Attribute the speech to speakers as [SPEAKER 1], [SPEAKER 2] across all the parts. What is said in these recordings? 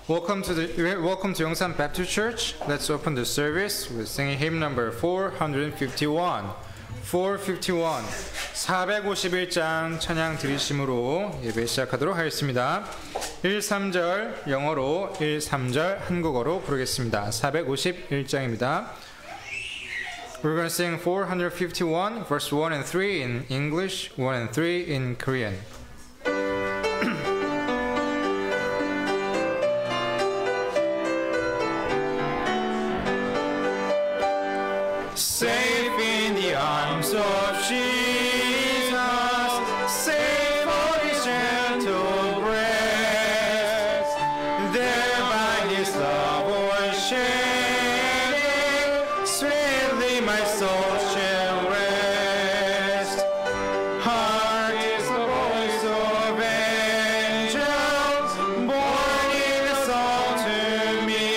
[SPEAKER 1] Welcome to Yongsan Baptist Church. Let's open the service with singing hymn number 451. 451장 찬양 드리심으로 예배 시작하도록 하겠습니다. 1-3절 영어로 1-3절 한국어로 부르겠습니다. 451장입니다. We're going to sing 451 verse 1 and 3 in English, 1 and 3 in Korean. Safe in the arms of Jesus, safe on his gentle breast, there by his love o'ersharing, sweetly my soul shall rest. Hark is the voice of angels, borne in a song to me,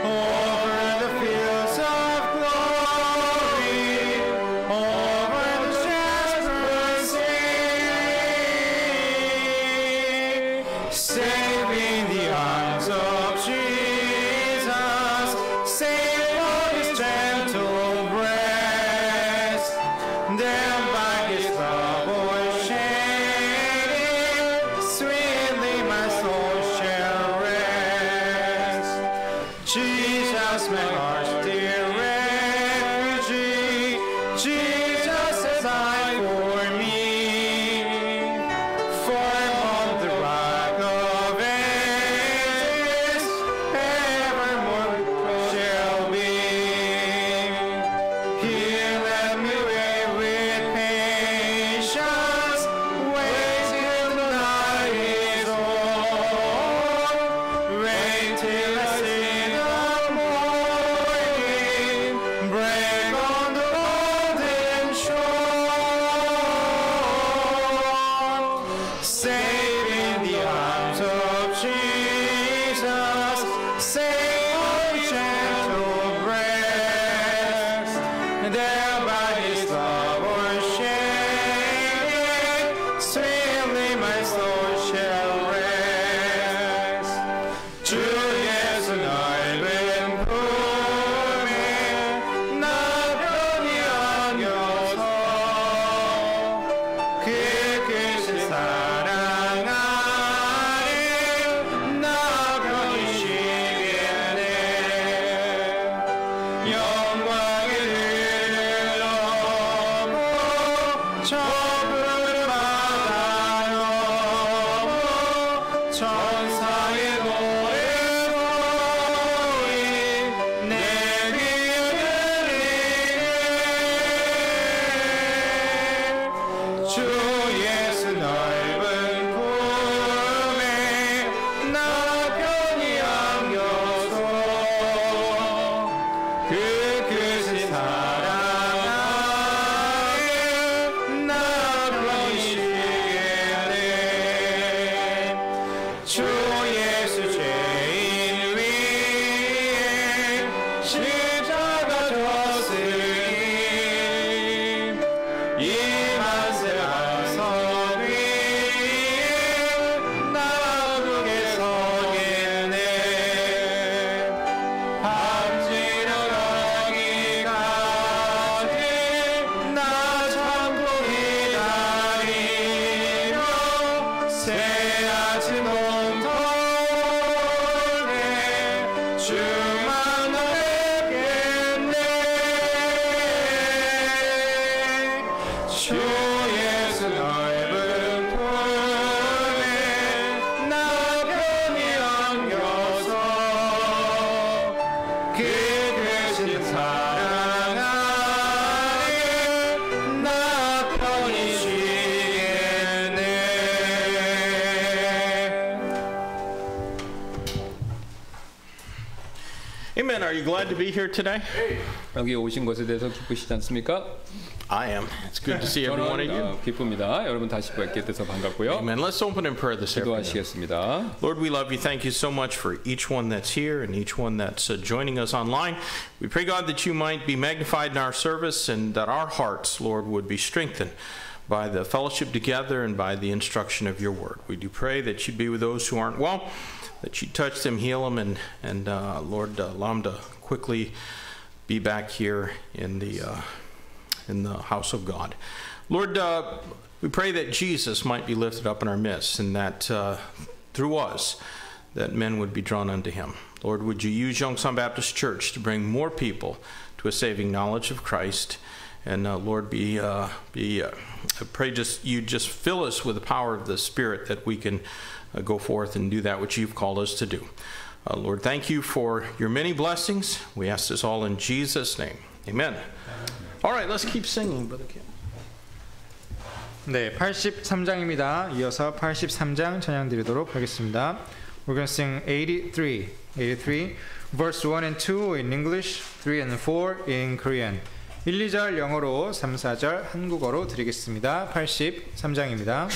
[SPEAKER 1] over the fields of glory, over the jasper sea. Safe in the arms of Jesus, safe on his gentle breast, there by his love o'ersharing, sweetly my soul shall rest. Jesus, my heart's dear refugee, Jesus is high for me, firm on the rock of ages, evermore shall be. Here let me wait with patience, wait till the night is o'er, wait till I see the morning break on the golden shore. Safe in the arms of Jesus, safe on his gentle breast, there by his love o'ersharing, sweetly my soul shall rest. 주 예수 넓은 품에 나 편히 안겨서 그 크신 사랑 아래 나 편히 쉬겠네. 영광의 들을 넘어 천국을 바다 넘어 천사의 노래 보이 내 귀에 들리네. 주 예수 넓은 품에 나 편히 안겨서 그 크신 사랑 아래 나 편히 쉬겠네. 주 예수 죄인 위에 십자가 졌으니 이 만세 반석 위에 나 굳게 서겠네. 밤지나 가기까지 나 참고 기다리며 새 아침 온통에 주 만나 뵙겠네. 주 예수 넓은 품에 나 편히 안겨서 그 크신 사랑 아래 나 편히 쉬겠네.
[SPEAKER 2] Amen. Are you glad to be here today?
[SPEAKER 3] 여기 오신 것에 대해서 기쁘시지 않습니까?
[SPEAKER 2] I am. It's good to see every one of you.
[SPEAKER 3] 저는 기쁩니다. 여러분 다시 뵙게 돼서 반갑고요.
[SPEAKER 2] Amen. Let's open in prayer this afternoon.
[SPEAKER 3] 기도하시겠습니다.
[SPEAKER 2] Lord, we love you. Thank you so much for each one that's here and each one that's joining us online. We pray, God, that you might be magnified in our service and that our hearts, Lord, would be strengthened by the fellowship together and by the instruction of your word. We do pray that you'd be with those who aren't well, that you'd touch them, heal them, and Lord, allow them to quickly be back here in the house of God. Lord, we pray that Jesus might be lifted up in our midst, and that through us, that men would be drawn unto him. Lord, would you use Yongsan Baptist Church to bring more people to a saving knowledge of Christ? And Lord, I pray you just fill us with the power of the Spirit that we can go forth and do that which you've called us to do. Lord, thank you for your many blessings. We ask this all in Jesus' name. Amen. All right, let's keep singing, Brother Kim.
[SPEAKER 1] 네, 83장입니다. 이어서 83장 찬양 드리도록 하겠습니다. We're going to sing 83, verse 1 and 2 in English, 3 and 4 in Korean. 1, 2절 영어로, 3, 4절 한국어로 드리겠습니다. 83장입니다.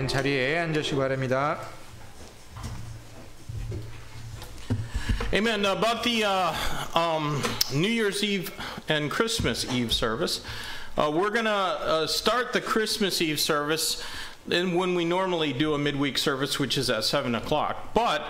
[SPEAKER 1] 자리에 앉으시기 바랍니다.
[SPEAKER 2] Amen. About the New Year's Eve and Christmas Eve service, we're going to start the Christmas Eve service when we normally do a midweek service, which is at 7 o'clock. But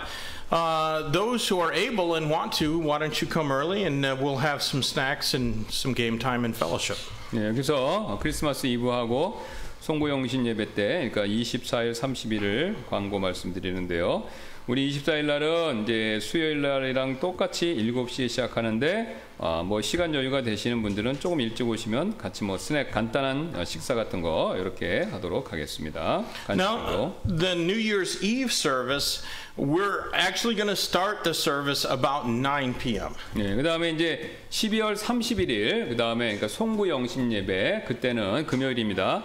[SPEAKER 2] those who are able and want to, why don't you come early and we'll have some snacks and some game time and fellowship.
[SPEAKER 3] 네, 그래서 크리스마스 이브하고 송구영신 예배 때, 그러니까 24일, 30일을 광고 말씀드리는데요. 우리 24일 날은 이제 수요일 날이랑 똑같이 7시에 시작하는데, 뭐 시간 여유가 되시는 분들은 조금 일찍 오시면 같이 뭐 스낵 간단한 식사 같은 거 이렇게 하도록 하겠습니다.
[SPEAKER 2] Now, the New Year's Eve service, we're actually going to start the service about 9 p.m.
[SPEAKER 3] 네, 그 다음에 이제 12월 31일, 그 다음에 그러니까 송구영신 예배, 그때는 금요일입니다.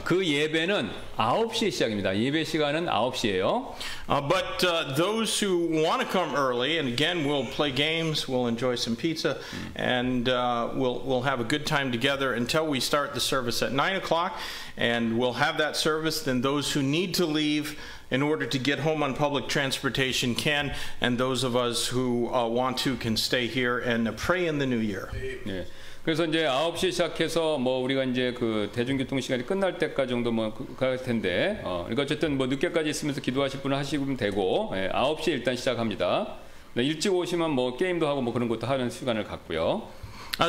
[SPEAKER 3] 그 예배는 9시에 시작입니다. 예배 시간은 9시예요.
[SPEAKER 2] But those who want to come early, and again, we'll play games, we'll enjoy some pizza, and we'll have a good time together until we start the service at 9 o'clock, and we'll have that service. Then those who need to leave in order to get home on public transportation can, and those of us who want to can stay here and pray in the new year.
[SPEAKER 3] 네. 그래서 이제 9시 시작해서 뭐 우리가 이제 그 대중교통 시간이 끝날 때까지 정도 뭐 갈 텐데, 그러니까 어쨌든 뭐 늦게까지 있으면서 기도하실 분은 하시면 되고, 9시에 일단 시작합니다. 네, 일찍 오시면 뭐 게임도 하고 뭐 그런 것도 하는 시간을 갖고요.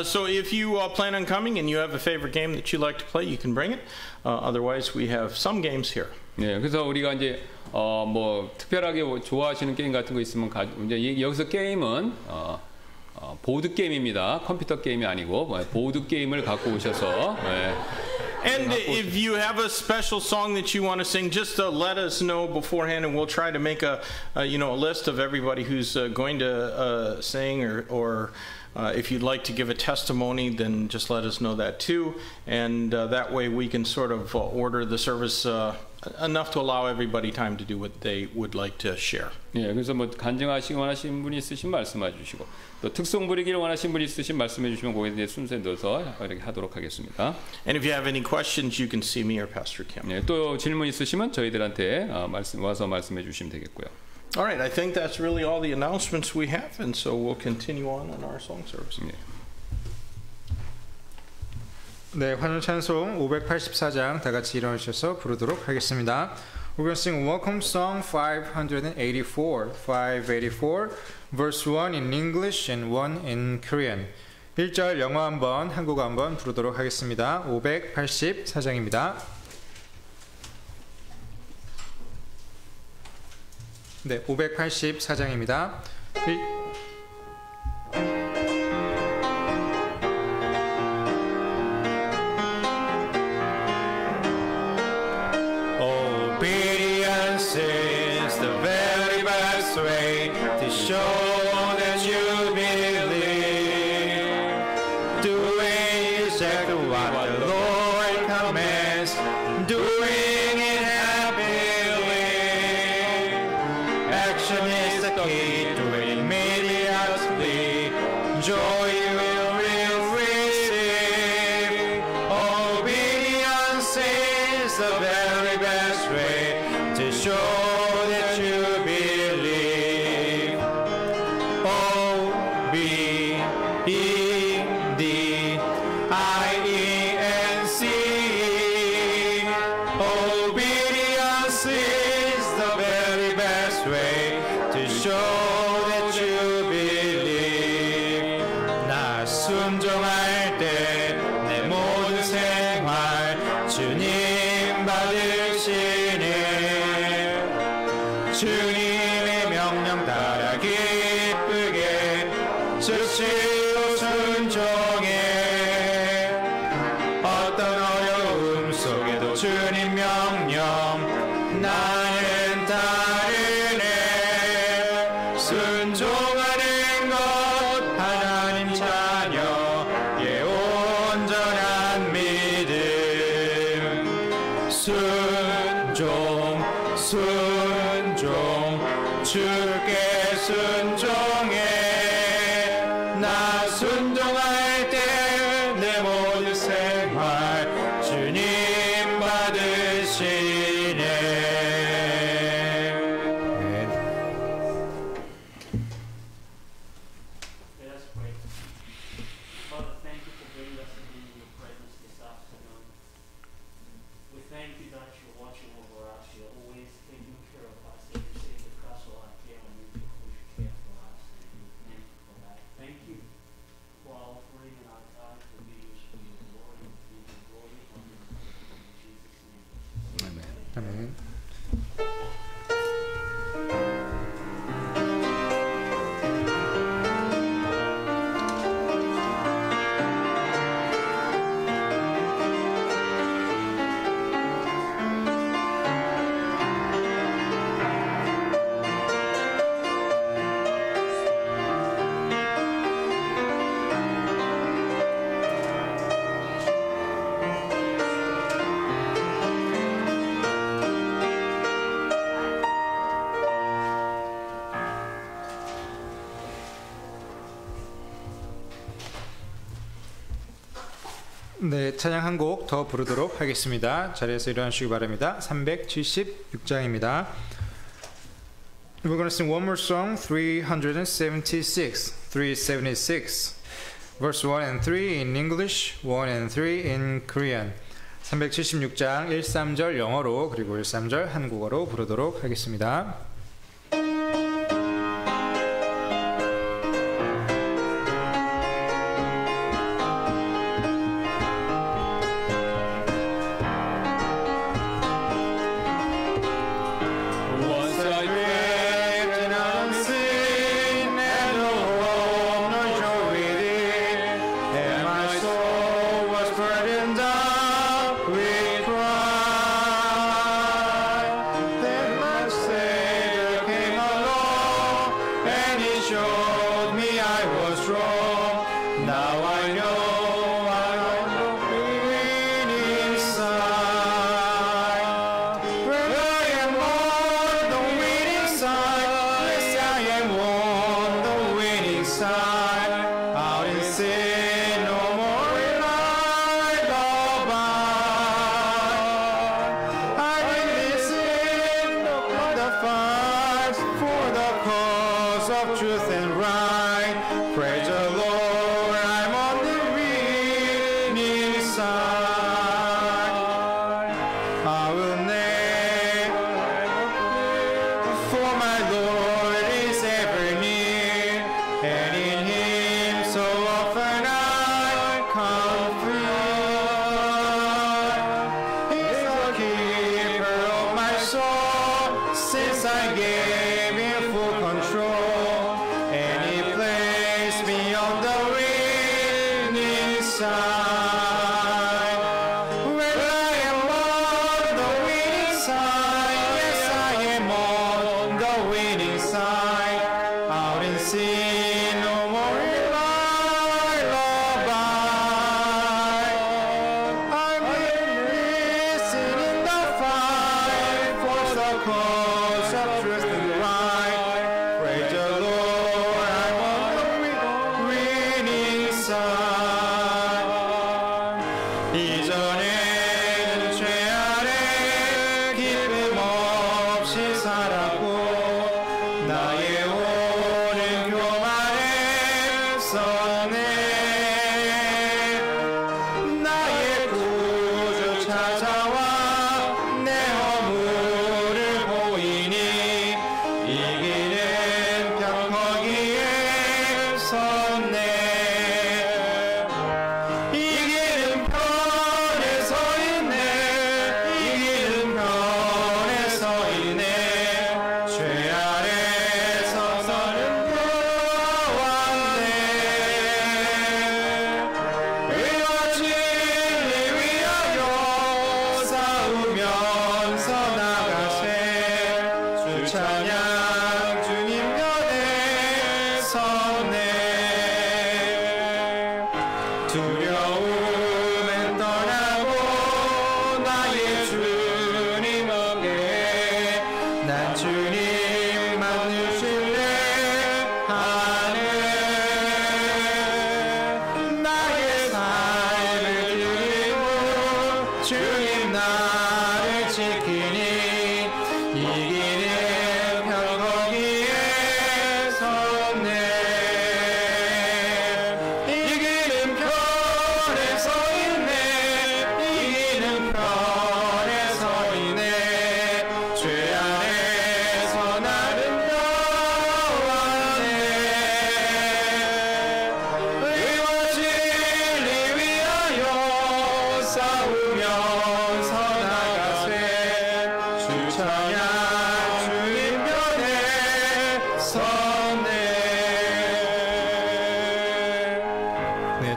[SPEAKER 2] So if you plan on coming and you have a favorite game that you like to play, you can bring it. Otherwise, we have some games here.
[SPEAKER 3] 네, 그래서 우리가 이제 뭐 특별하게 좋아하시는 게임 같은 거 있으면 이제 여기서 게임은 보드 게임입니다. 컴퓨터 게임이 아니고 보드 게임을 갖고 오셔서. 네.
[SPEAKER 2] And if you have a special song that you want to sing, just let us know beforehand, and we'll try to make a list of everybody who's going to sing, or if you'd like to give a testimony, then just let us know that too, and that way we can sort of order the service enough to allow everybody time to do what they would like to share.
[SPEAKER 3] 예, 그래서 뭐 간증하시기 원하시는 분이 있으시면 말씀해 주시고, 또 특송 부리기를 원하시는 분이 있으시면 말씀해 주시면 거기에 대해 순서에 넣어서 이렇게 하도록 하겠습니다.
[SPEAKER 2] And if you have any questions, you can see me or Pastor Kim.
[SPEAKER 3] 예, 또 질문 있으시면 저희들한테 와서 말씀해 주시면 되겠고요.
[SPEAKER 2] All right, I think that's really all the announcements we have, and so we'll continue on in our song service.
[SPEAKER 3] 예.
[SPEAKER 1] 네, 환영 찬송 584장 다 같이 일어나셔서 부르도록 하겠습니다. We're going to sing Welcome Song 584, 584, verse 1 in English and 1 in Korean. 1절 영어 한번, 한국어 한번 부르도록 하겠습니다. 584장입니다. 네, 584장입니다. Obedience is the very best way to show that you believe. Doing exactly what the Lord commands, doing it happily. Action is the key to it immediately. Joy you will receive. Obedience is the very best way to show that you believe. O-B-E-D-I-E-N-C-E. Obedience is the very best way to show that you believe. 나 순종할 때 내 모든 생활 주님 받으시네. 주님의 명령 따라 기쁘게 즉시로 순종해. 어떤 어려움 속에도 주님 명령 나는 따르네. 순종하는 것 하나님 자녀의 온전한 믿음. 순종 주께 순종해. 나 순종할 때 내 모든 생활 주님 받으시네.
[SPEAKER 4] Let us pray. Father, thank you for bringing us into your presence this afternoon. We thank you that you're watching over us. You're always taking care of us. That you say the castle are care and you care for us.
[SPEAKER 1] 네, 찬양 한 곡 더 부르도록 하겠습니다. 자리에서 일어나시기 바랍니다. 376장입니다. We're going to sing one more song, 376. 376. Verse 1 and 3 in English, 1 and 3 in Korean. 376장 1, 3절 영어로 그리고 1, 3절 한국어로 부르도록 하겠습니다.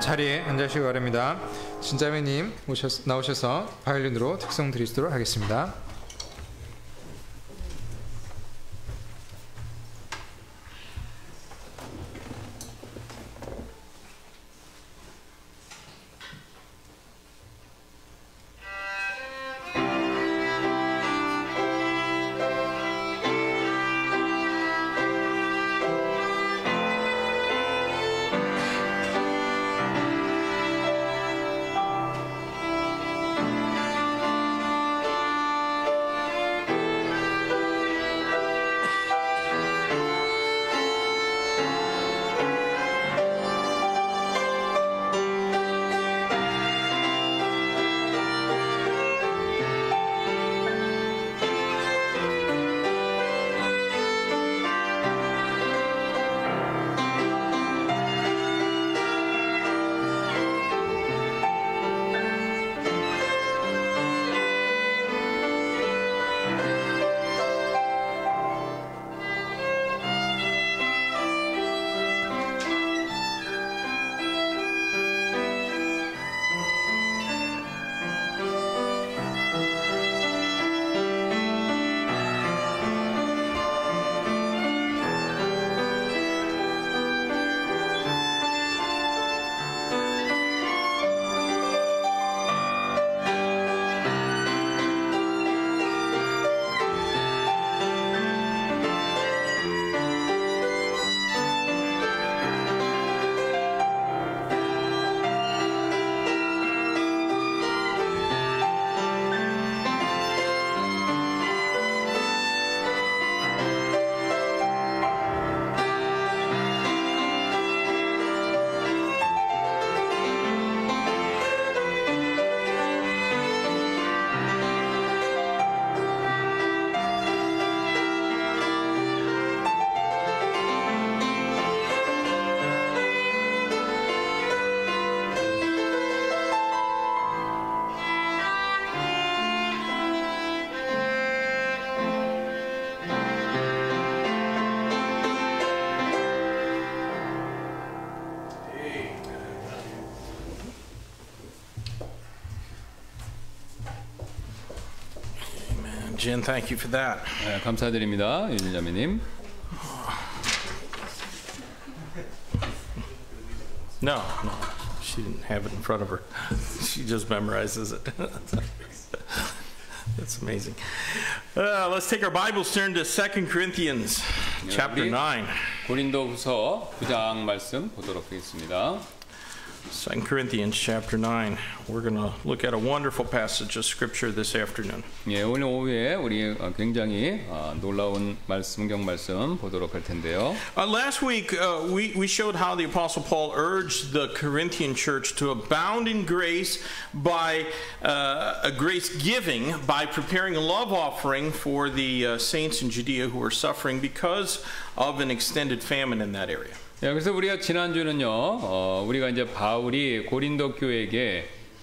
[SPEAKER 1] 자리에 앉으시기 바랍니다. 진자매님 나오셔서 바이올린으로 특송 드리도록 하겠습니다.
[SPEAKER 2] Jen. Thank you for that.
[SPEAKER 3] 네, 감사드립니다, 윤자매님.
[SPEAKER 2] No, she didn't have it in front of her. She just memorizes it. That's amazing. Let's take our Bibles, turn to 2 Corinthians chapter 9.
[SPEAKER 3] 고린도후서 9장 말씀 보도록 하겠습니다.
[SPEAKER 2] 2 Corinthians chapter 9. We're going to look at a wonderful passage of scripture this afternoon.
[SPEAKER 3] 예, 오늘 오후에 우리 굉장히 놀라운 성경 말씀 보도록 할 텐데요.
[SPEAKER 2] Last week, we showed how the Apostle Paul urged the Corinthian church to abound in grace by a grace giving, by preparing a love offering for the saints in Judea who were suffering because of an extended famine in that area.
[SPEAKER 3] 예, 그래서 우리가 지난주는요, 우리가 이제 바울이 고린도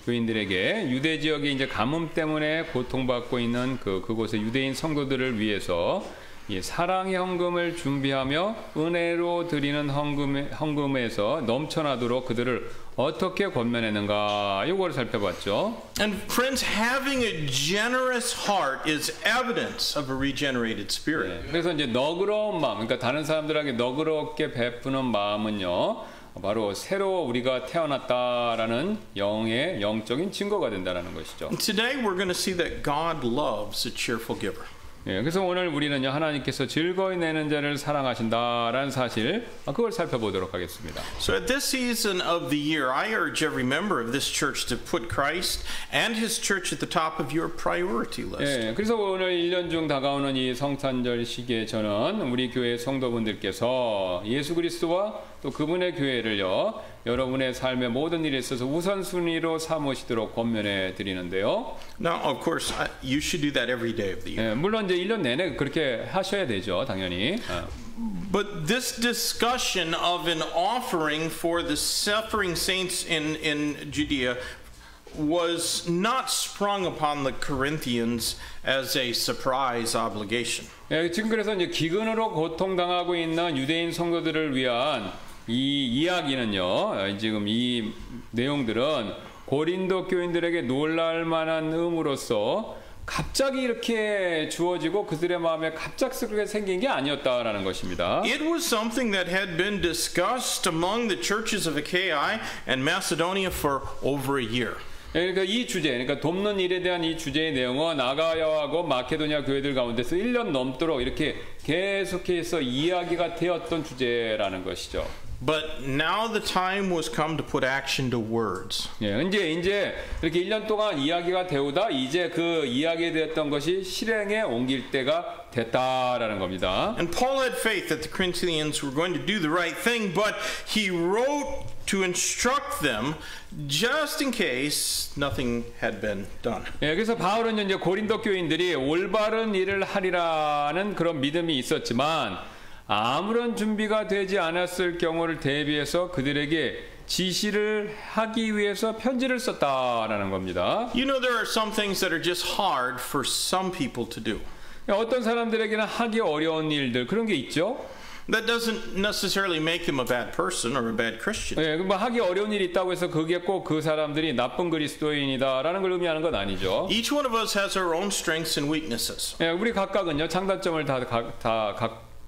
[SPEAKER 3] 교인들에게 유대 지역에 이제 가뭄 때문에 고통받고 있는 그곳의 유대인 성도들을 위해서 이 사랑의 헌금을 준비하며 은혜로 드리는 헌금에서 넘쳐나도록 그들을 어떻게 권면했는가 이거를 살펴봤죠.
[SPEAKER 2] And friends, having a generous heart is evidence of a regenerated spirit.
[SPEAKER 3] 네, 그래서 이제 너그러운 마음, 그러니까 다른 사람들에게 너그럽게 베푸는 마음은요, 바로 새로 우리가 태어났다라는 영적인 증거가 된다라는 것이죠.
[SPEAKER 2] Today we're going to see that God loves a cheerful giver.
[SPEAKER 3] 예, 그래서 오늘 우리는요, 하나님께서 즐거이 내는 자를 사랑하신다라는 사실, 그걸 살펴보도록 하겠습니다.
[SPEAKER 2] So at this season of the year, I urge every member of this church to put Christ and His church at the top of your priority list.
[SPEAKER 3] 예, 그래서 오늘 1년 중 다가오는 이 성탄절 시기에 저는 우리 교회 성도분들께서 예수 그리스도와 또 그분의 교회를요, 여러분의 삶의 모든 일에 있어서 우선순위로 삼으시도록 권면해 드리는데요.
[SPEAKER 2] Now, of course, you should do that every day of the year.
[SPEAKER 3] 예, 물론 이제 1년 내내 그렇게 하셔야 되죠, 당연히.
[SPEAKER 2] But this discussion of an offering for the suffering saints in Judea was not sprung upon the Corinthians as a surprise obligation.
[SPEAKER 3] 예, 지금 그래서 이제 기근으로 고통당하고 있는 유대인 성도들을 위한 이 이야기는요, 지금 이 내용들은 고린도 교인들에게 놀랄 만한 의무로서 갑자기 이렇게 주어지고 그들의 마음에 갑작스럽게 생긴 게 아니었다라는 것입니다.
[SPEAKER 2] It was something that had been discussed among the churches of Achaia and Macedonia for over a year.
[SPEAKER 3] 그러니까 이 주제, 그러니까 돕는 일에 대한 이 주제의 내용은 아가야하고 마케도니아 교회들 가운데서 1년 넘도록 이렇게 계속해서 이야기가 되었던 주제라는 것이죠.
[SPEAKER 2] But now the time was come to put action to words.
[SPEAKER 3] 예, 이제 이렇게 1년 동안 이야기가 되오다 이제 그 이야기에 되었던 것이 실행에 옮길 때가 됐다라는 겁니다.
[SPEAKER 2] And Paul had faith that the Corinthians were going to do the right thing, but he wrote to instruct them just in case nothing had been done.
[SPEAKER 3] 예, 그래서 바울은 이제 고린도 교인들이 올바른 일을 하리라는 그런 믿음이 있었지만 아무런 준비가 되지 않았을 경우를 대비해서 그들에게 지시를 하기 위해서 편지를 썼다라는 겁니다.
[SPEAKER 2] You know, there are some things that are just hard for some people to do.
[SPEAKER 3] 어떤 사람들에게는 하기 어려운 일들 그런 게 있죠.
[SPEAKER 2] That doesn't necessarily make them a bad person or a bad Christian.
[SPEAKER 3] 예, 뭐 하기 어려운 일이 있다고 해서 그게 꼭 그 사람들이 나쁜 그리스도인이다라는 걸 의미하는 건 아니죠.
[SPEAKER 2] Each one of us has our own strengths and weaknesses.
[SPEAKER 3] 예, 우리 각각은요 장단점을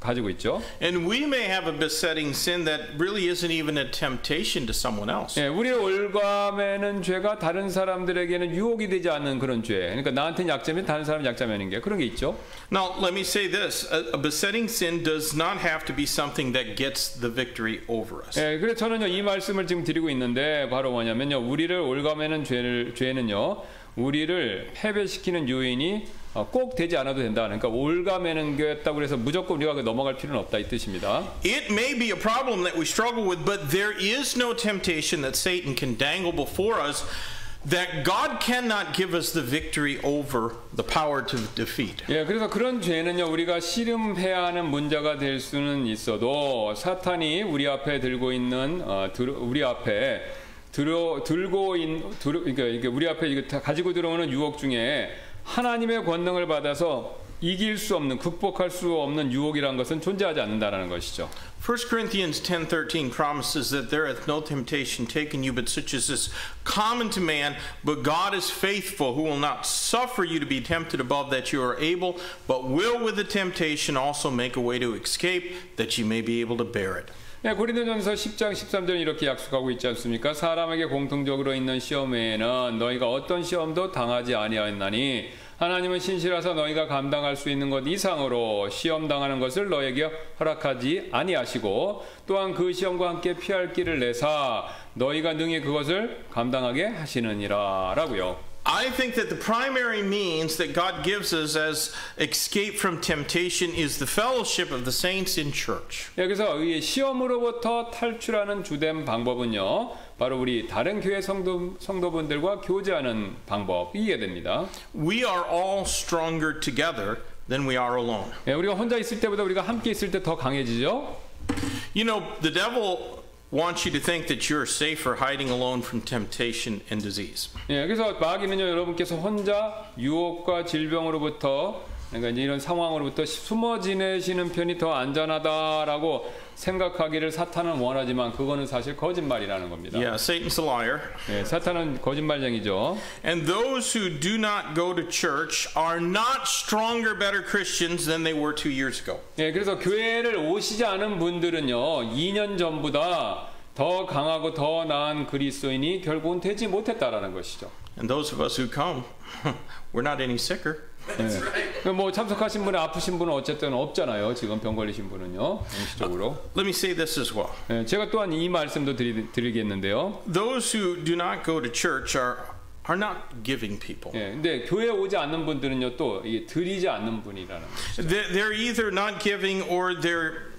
[SPEAKER 3] 가지고 있죠.
[SPEAKER 2] And we may have a besetting sin that really isn't even a temptation to someone else.
[SPEAKER 3] 예, 우리의 올가매는 죄가 다른 사람들에게는 유혹이 되지 않는 그런 죄. 그러니까 나한테는 약점이 다른 사람은 약점이 아닌 게 그런 게 있죠.
[SPEAKER 2] Now, let me say this. A besetting sin does not have to be something that gets the victory over us.
[SPEAKER 3] 예, 그래서 저는요 이 말씀을 지금 드리고 있는데 바로 뭐냐면요 우리를 올가매는 죄는요 우리를 패배시키는 요인이 꼭 되지 않아도 된다. 그러니까 올가매는 거였다고 해서 무조건 우리가 넘어갈 필요는 없다 이 뜻입니다.
[SPEAKER 2] It may be a problem that we struggle with, but there is no temptation that Satan can dangle before us that God cannot give us the victory over the power to defeat.
[SPEAKER 3] 예, 그래서 그런 죄는요 우리가 씨름해야 하는 문제가 될 수는 있어도 사탄이 우리 앞에 들고 있는 우리 앞에 그러니까 우리 앞에 가지고 들어오는 유혹 중에 하나님의 권능을 받아서 이길 수 없는, 극복할 수 없는 유혹이라는 것은 존재하지 않는다라는 것이죠.
[SPEAKER 2] 1 Corinthians 10:13 promises that there hath no temptation taken you but such as is common to man, but God is faithful, who will not suffer you to be tempted above that you are able, but will with the temptation also make a way to escape, that you may be able to bear it.
[SPEAKER 3] 네, 고린도전서 10장 13절 이렇게 약속하고 있지 않습니까? 사람에게 공통적으로 있는 시험에는 너희가 어떤 시험도 당하지 아니하였나니 하나님은 신실하사 너희가 감당할 수 있는 것 이상으로 시험 당하는 것을 너에게 허락하지 아니하시고 또한 그 시험과 함께 피할 길을 내사 너희가 능히 그것을 감당하게 하시느니라 라고요.
[SPEAKER 2] I think that the primary means that God gives us as escape from temptation is the fellowship of the saints in church.
[SPEAKER 3] 여기서 이 시험으로부터 탈출하는 주된 방법은요. 바로 우리 다른 교회 성도분들과 교제하는 방법 이해됩니다.
[SPEAKER 2] We are all stronger together than we are alone.
[SPEAKER 3] 예, 우리가 혼자 있을 때보다 우리가 함께 있을 때 더 강해지죠.
[SPEAKER 2] You know, the devil wants you to think that you're safer hiding alone from temptation and disease.
[SPEAKER 3] 예, 그래서 마귀는요 여러분께서 혼자 유혹과 질병으로부터 그러니까 이제 이런 상황으로부터 숨어 지내시는 편이 더 안전하다라고 생각하기를 사탄은 원하지만 그거는 사실 거짓말이라는 겁니다.
[SPEAKER 2] Yeah, Satan's a liar.
[SPEAKER 3] 예, 사탄은 거짓말쟁이죠.
[SPEAKER 2] And those who do not go to church are not stronger, better Christians than they were 2 years ago.
[SPEAKER 3] 예, 그래서 교회를 오시지 않은 분들은요 2년 전보다 더 강하고 더 나은 그리스도인이 결국은 되지 못했다라는 것이죠.
[SPEAKER 2] And those of us who come, we're not any sicker.
[SPEAKER 3] 예. 뭐 참석하신 분이 아프신 분은 어쨌든 없잖아요. 지금 병 걸리신 분은요. 공식적으로.
[SPEAKER 2] Let me say this as well.
[SPEAKER 3] 예, 제가 또한 이 말씀도 드리겠는데요.
[SPEAKER 2] Those who do not go to church are not giving people.
[SPEAKER 3] 예, 근데 교회 오지 않는 분들은요 또 이게 드리지 않는 분이라는 거죠.
[SPEAKER 2] They're either not giving or they're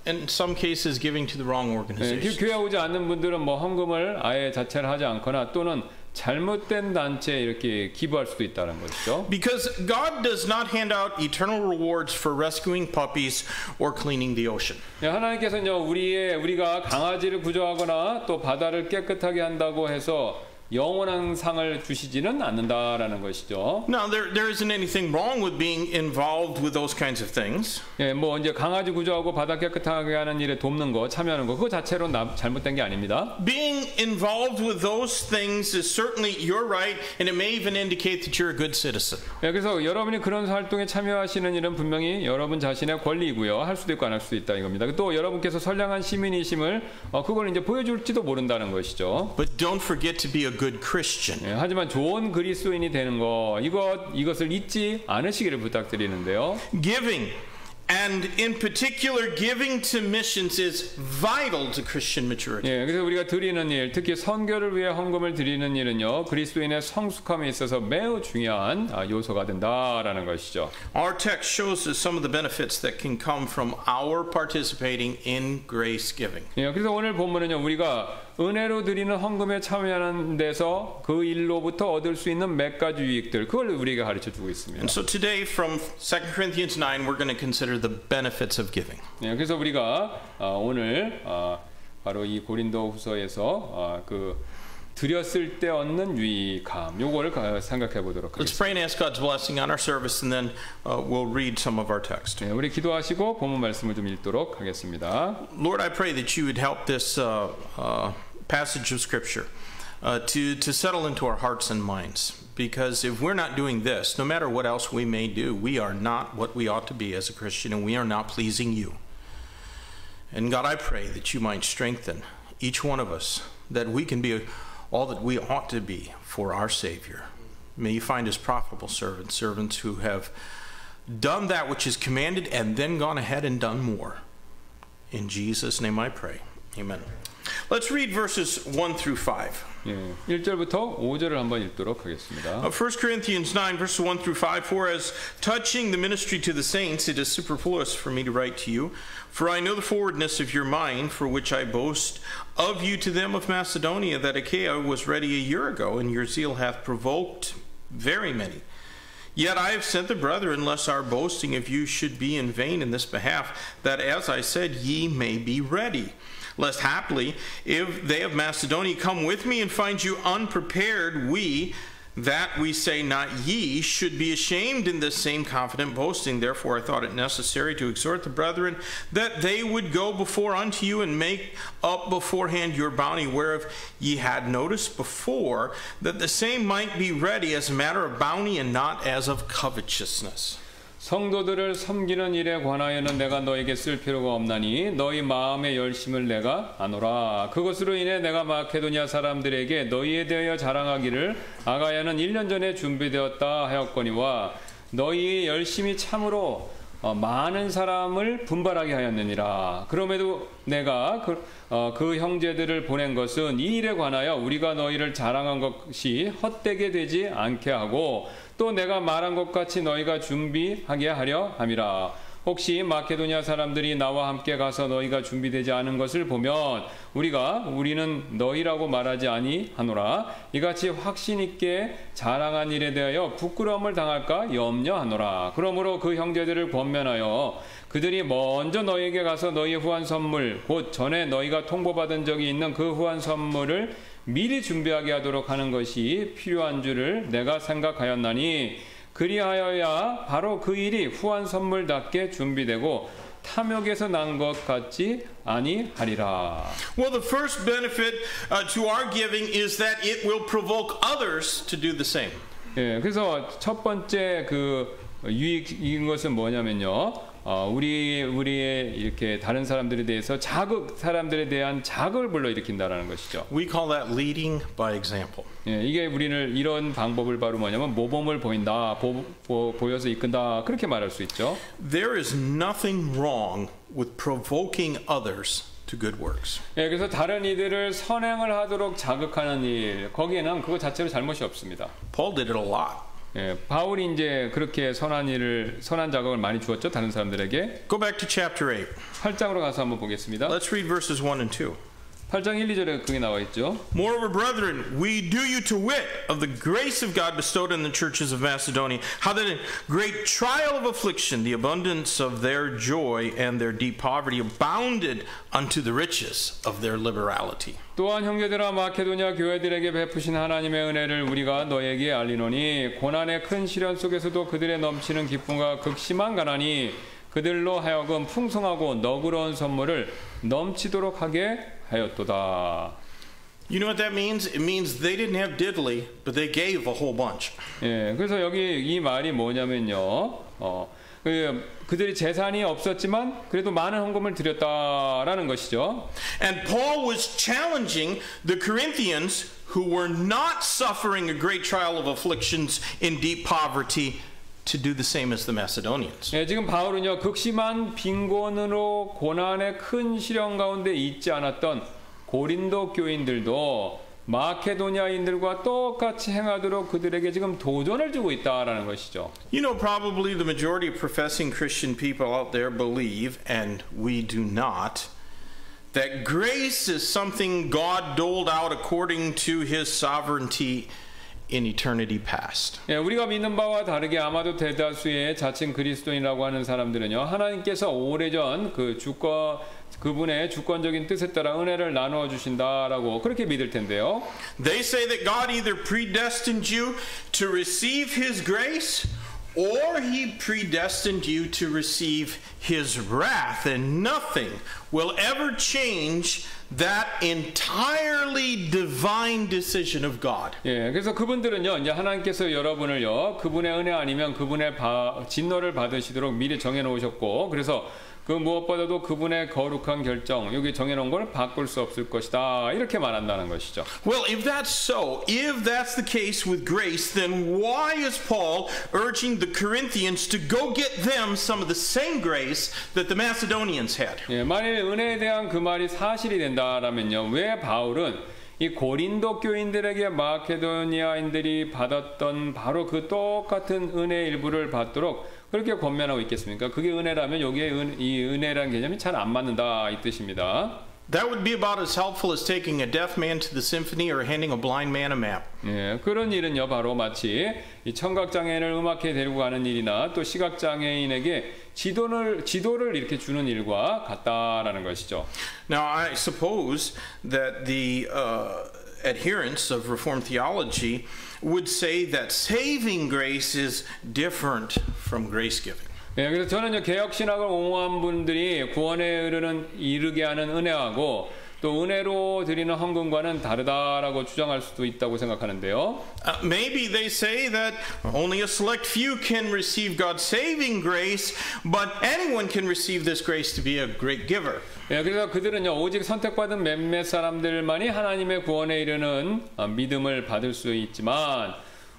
[SPEAKER 2] in some cases giving to the wrong
[SPEAKER 3] 예,
[SPEAKER 2] organization.
[SPEAKER 3] 교회 오지 않는 분들은 뭐 헌금을 아예 자체를 하지 않거나 또는 잘못된 단체에 이렇게 기부할 수도 있다는 것이죠.
[SPEAKER 2] Because God does not hand out eternal rewards for rescuing puppies or cleaning the ocean.
[SPEAKER 3] 예, 하나님께서는요 우리가 강아지를 구조하거나 또 바다를 깨끗하게 한다고 해서 영원한 상을 주시지는 않는다라는 것이죠.
[SPEAKER 2] Now there isn't anything wrong with being involved with those kinds of things.
[SPEAKER 3] 예, 뭐 이제 강아지 구조하고 바다 깨끗하게 하는 일에 돕는 거, 참여하는 거, 그거 자체로 잘못된 게 아닙니다.
[SPEAKER 2] Being involved with those things is certainly your right, and it may even indicate that you're a good citizen.
[SPEAKER 3] 예, 그래서 여러분이 그런 활동에 참여하시는 일은 분명히 여러분 자신의 권리이고요. 할 수도 있고 안 할 수도 있다 이겁니다. 또 여러분께서 선량한 시민이심을 그걸 이제 보여줄지도 모른다는 것이죠.
[SPEAKER 2] But don't forget to be a good Christian.
[SPEAKER 3] 예, 하지만 좋은 그리스도인이 되는 거 이것을 잊지 않으시기를 부탁드리는데요.
[SPEAKER 2] Giving, and in particular giving to missions, is vital to Christian maturity.
[SPEAKER 3] 예, 그래서 우리가 드리는 일, 특히 선교를 위해 헌금을 드리는 일은요, 그리스도인의 성숙함에 있어서 매우 중요한 요소가 된다라는 것이죠.
[SPEAKER 2] Our text shows us some of the benefits that can come from our participating in grace giving.
[SPEAKER 3] 예, 그래서 오늘 본문은요, 우리가 은혜로 드리는 헌금에 참여하는 데서 그 일로부터 얻을 수 있는 몇 가지 유익들, 그걸 우리에게 가르쳐 주고 있습니다.
[SPEAKER 2] And so today from 2 Corinthians 9 we're going to consider the benefits of giving.
[SPEAKER 3] 예, 그래서 우리가 오늘 바로 이 고린도후서에서 그 드렸을 때 얻는 유익함, 요거를 생각해 보도록
[SPEAKER 2] Let's
[SPEAKER 3] 하겠습니다.
[SPEAKER 2] pray and ask God's blessing on our service, and then we'll read some of our text.
[SPEAKER 3] 예, 우리 기도하시고 본문 말씀을 좀 읽도록 하겠습니다.
[SPEAKER 2] Lord, I pray that you would help this passage of Scripture to settle into our hearts and minds. Because if we're not doing this, no matter what else we may do, we are not what we ought to be as a Christian, and we are not pleasing you. And God, I pray that you might strengthen each one of us, that we can be all that we ought to be for our Savior. May you find us profitable servants who have done that which is commanded and then gone ahead and done more. In Jesus' name I pray. Amen. Let's read verses 1 through 5.
[SPEAKER 3] 예, 1절부터 5절을 한번 읽도록 하겠습니다.
[SPEAKER 2] 1 Corinthians 9, verses 1 through 5. For as touching the ministry to the saints, it is superfluous for me to write to you. For I know the forwardness of your mind, for which I boast of you to them of Macedonia, that Achaia was ready a year ago, and your zeal hath provoked very many. Yet I have sent the brethren, lest our boasting of you should be in vain in this behalf, that as I said, ye may be ready. Lest haply, if they of Macedonia come with me and find you unprepared, we, that we say not ye should be ashamed in this same confident boasting. Therefore I thought it necessary to exhort the brethren that they would go before unto you and make up beforehand your bounty, whereof ye had noticed before, that the same might be ready as a matter of bounty and not as of covetousness.
[SPEAKER 3] 성도들을 섬기는 일에 관하여는 내가 너에게 쓸 필요가 없나니 너희 마음의 열심을 내가 아노라. 그것으로 인해 내가 마케도니아 사람들에게 너희에 대하여 자랑하기를 아가야는 1년 전에 준비되었다 하였거니와 너희의 열심이 참으로 많은 사람을 분발하게 하였느니라. 그럼에도 내가 그 형제들을 보낸 것은 이 일에 관하여 우리가 너희를 자랑한 것이 헛되게 되지 않게 하고 또 내가 말한 것 같이 너희가 준비하게 하려 함이라. 혹시 마케도니아 사람들이 나와 함께 가서 너희가 준비되지 않은 것을 보면 우리는 너희라고 말하지 아니하노라. 이같이 확신 있게 자랑한 일에 대하여 부끄러움을 당할까 염려하노라. 그러므로 그 형제들을 권면하여 그들이 먼저 너희에게 가서 너희의 후한 선물 곧 전에 너희가 통보받은 적이 있는 그 후한 선물을 미리 준비하게 하도록 하는 것이 필요한 줄을 내가 생각하였나니 그리하여야 바로 그 일이 후한 선물답게 준비되고 탐욕에서 난 것 같지 아니하리라.
[SPEAKER 2] Well, the first benefit to our giving is that it will provoke others to do the same.
[SPEAKER 3] 예, 그래서 첫 번째 그 유익인 것은 뭐냐면요. 우리의 이렇게 다른 사람들에 대해서 사람들에 대한 자극을 불러일으킨다라는 것이죠.
[SPEAKER 2] We call that leading by example.
[SPEAKER 3] 예, 이게 우리는 이런 방법을 바로 뭐냐면 모범을 보인다, 보여서 이끈다 그렇게 말할 수 있죠.
[SPEAKER 2] There is nothing wrong with provoking others to good works.
[SPEAKER 3] 예, 그래서 다른 이들을 선행을 하도록 자극하는 일, 거기에는 그거 자체로 잘못이 없습니다.
[SPEAKER 2] Paul did it a lot.
[SPEAKER 3] 예, 바울이 이제 그렇게 선한 자극을 많이 주었죠, 다른 사람들에게.
[SPEAKER 2] Go back to chapter 8.
[SPEAKER 3] 8장으로 가서 한번 보겠습니다.
[SPEAKER 2] Let's read verses 1 and 2.
[SPEAKER 3] 8장 1, 2절에 그게 나와 있죠.
[SPEAKER 2] Moreover, brethren, we do you to wit of the grace of God bestowed in the churches of Macedonia, how that in great trial of affliction, the abundance of their joy and their deep poverty abounded unto the riches of their liberality.
[SPEAKER 3] 또한 형제들아 마케도니아 교회들에게 베푸신 하나님의 은혜를 우리가 너에게 알리노니 고난의 큰 시련 속에서도 그들의 넘치는 기쁨과 극심한 가난이 그들로 하여금 풍성하고 너그러운 선물을 넘치도록 하게 하였도다.
[SPEAKER 2] You know what that means? It means they didn't have diddly, but they gave a whole bunch.
[SPEAKER 3] 예, 그래서 여기 이 말이 뭐냐면요. 그들이 재산이 없었지만 그래도 많은 헌금을 드렸다라는 것이죠.
[SPEAKER 2] And Paul was challenging the Corinthians who were not suffering a great trial of afflictions in deep poverty to do the same as the Macedonians.
[SPEAKER 3] 예, 지금 바울은요 극심한 빈곤으로 고난의 큰 시련 가운데 있지 않았던 고린도 교인들도 마케도니아인들과 똑같이 행하도록 그들에게 지금 도전을 주고 있다라는 것이죠.
[SPEAKER 2] You know, probably the majority of professing Christian people out there believe, and we do not, that grace is something God doled out according to His sovereignty in eternity past.
[SPEAKER 3] 예, 우리가 믿는 바와 다르게 아마도 대다수의 자칭 그리스도인이라고 하는 사람들은요 하나님께서 오래전 그분의 주권적인 뜻에 따라 은혜를 나누어 주신다라고 그렇게 믿을 텐데요.
[SPEAKER 2] They say that God either predestined you to receive His grace or He predestined you to receive His wrath, and nothing will ever change that entirely divine decision of God.
[SPEAKER 3] 예, 그래서 그분들은요, 이제 하나님께서 여러분을요, 그분의 은혜 아니면 그분의 진노를 받으시도록 미리 정해놓으셨고, 그래서 그 무엇보다도 그분의 거룩한 결정, 여기 정해놓은 걸 바꿀 수 없을 것이다. 이렇게 말한다는 것이죠.
[SPEAKER 2] Well, if that's so, if that's the case with grace, then why is Paul urging the Corinthians to go get them some of the same grace that the Macedonians had?
[SPEAKER 3] 예, 만일 은혜에 대한 그 말이 사실이 된다라면요, 왜 바울은 이 고린도 교인들에게 마케도니아인들이 받았던 바로 그 똑같은 은혜의 일부를 받도록 그렇게 권면하고 있겠습니까? 그게 은혜라면 여기에 이 은혜라는 개념이 잘 안 맞는다 이 뜻입니다.
[SPEAKER 2] That would be about as helpful as taking a deaf man to the symphony or handing a blind man a map.
[SPEAKER 3] 예, 그런 일은요 바로 마치 이 청각장애인을 음악회에 데리고 가는 일이나 또 시각장애인에게 지도를 이렇게 주는 일과 같다라는 것이죠.
[SPEAKER 2] Now, I suppose that adherents of Reformed theology would say that saving grace is different from grace giving.
[SPEAKER 3] 예, 그래서 저는 개혁 신학을 옹호한 분들이 구원에 이르게 하는 은혜하고 또 은혜로 드리는 헌금과는 다르다라고 주장할 수도 있다고 생각하는데요.
[SPEAKER 2] Maybe they say that only a select few can receive God's saving grace, but anyone can receive this grace to be a great giver.
[SPEAKER 3] 예, 그래서 그들은요 오직 선택받은 몇몇 사람들만이 하나님의 구원에 이르는 믿음을 받을 수 있지만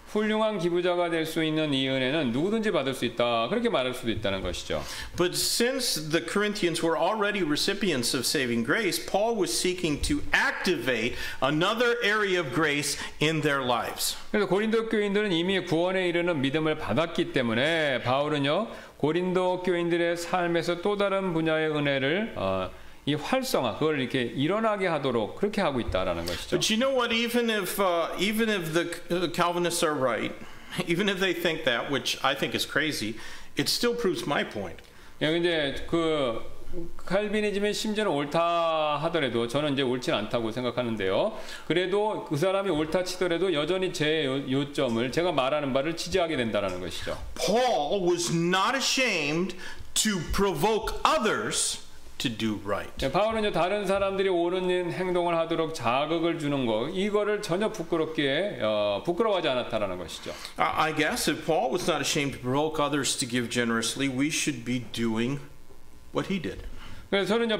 [SPEAKER 3] 훌륭한 기부자가 될 수 있는 이 은혜는 누구든지 받을 수 있다. 그렇게 말할 수도 있다는 것이죠.
[SPEAKER 2] But since the Corinthians were already recipients of saving grace, Paul was seeking to activate another area of grace in their lives.
[SPEAKER 3] 그래서 고린도 교인들은 이미 구원에 이르는 믿음을 받았기 때문에 바울은요 고린도 교인들의 삶에서 또 다른 분야의 은혜를 이 활성화 그걸 이렇게 일어나게 하도록 그렇게 하고 있다라는 것이죠.
[SPEAKER 2] But you know what? Even if the Calvinists are right, even if they think that, which I think is crazy, it still proves my point.
[SPEAKER 3] 예, 근데 그 칼비니즘의 심지어는 옳다 하더라도 저는 이제 옳진 않다고 생각하는데요. 그래도 그 사람이 옳다 치더라도 여전히 제 요점을 제가 말하는 바를 지지하게 된다라는 것이죠.
[SPEAKER 2] Paul was not ashamed to provoke others to do right.
[SPEAKER 3] 네, 바울은요 다른 사람들이 옳은 행동을 하도록 자극을 주는 거 이거를 전혀 부끄러워하지 않았다라는 것이죠.
[SPEAKER 2] I guess if Paul was not ashamed to provoke others to give generously, we should be doing what he did.
[SPEAKER 3] 그래서 저는요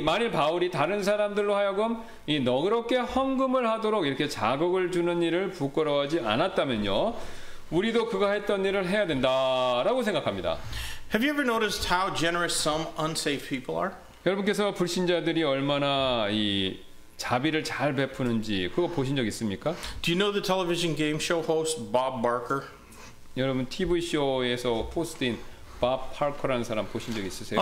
[SPEAKER 3] 만일 바울이 다른 사람들로 하여금 이 너그럽게 헌금을 하도록 이렇게 자극을 주는 일을 부끄러워하지 않았다면요 우리도 그가 했던 일을 해야 된다라고 생각합니다.
[SPEAKER 2] Have you ever noticed how generous some unsaved people are?
[SPEAKER 3] 여러분께서 불신자들이 얼마나 이 자비를 잘 베푸는지 그거 보신 적 있습니까?
[SPEAKER 2] Do you know the television game show host Bob Barker?
[SPEAKER 3] 여러분 TV 쇼에서 호스트인 밥 파커라는 사람 보신 적 있으세요?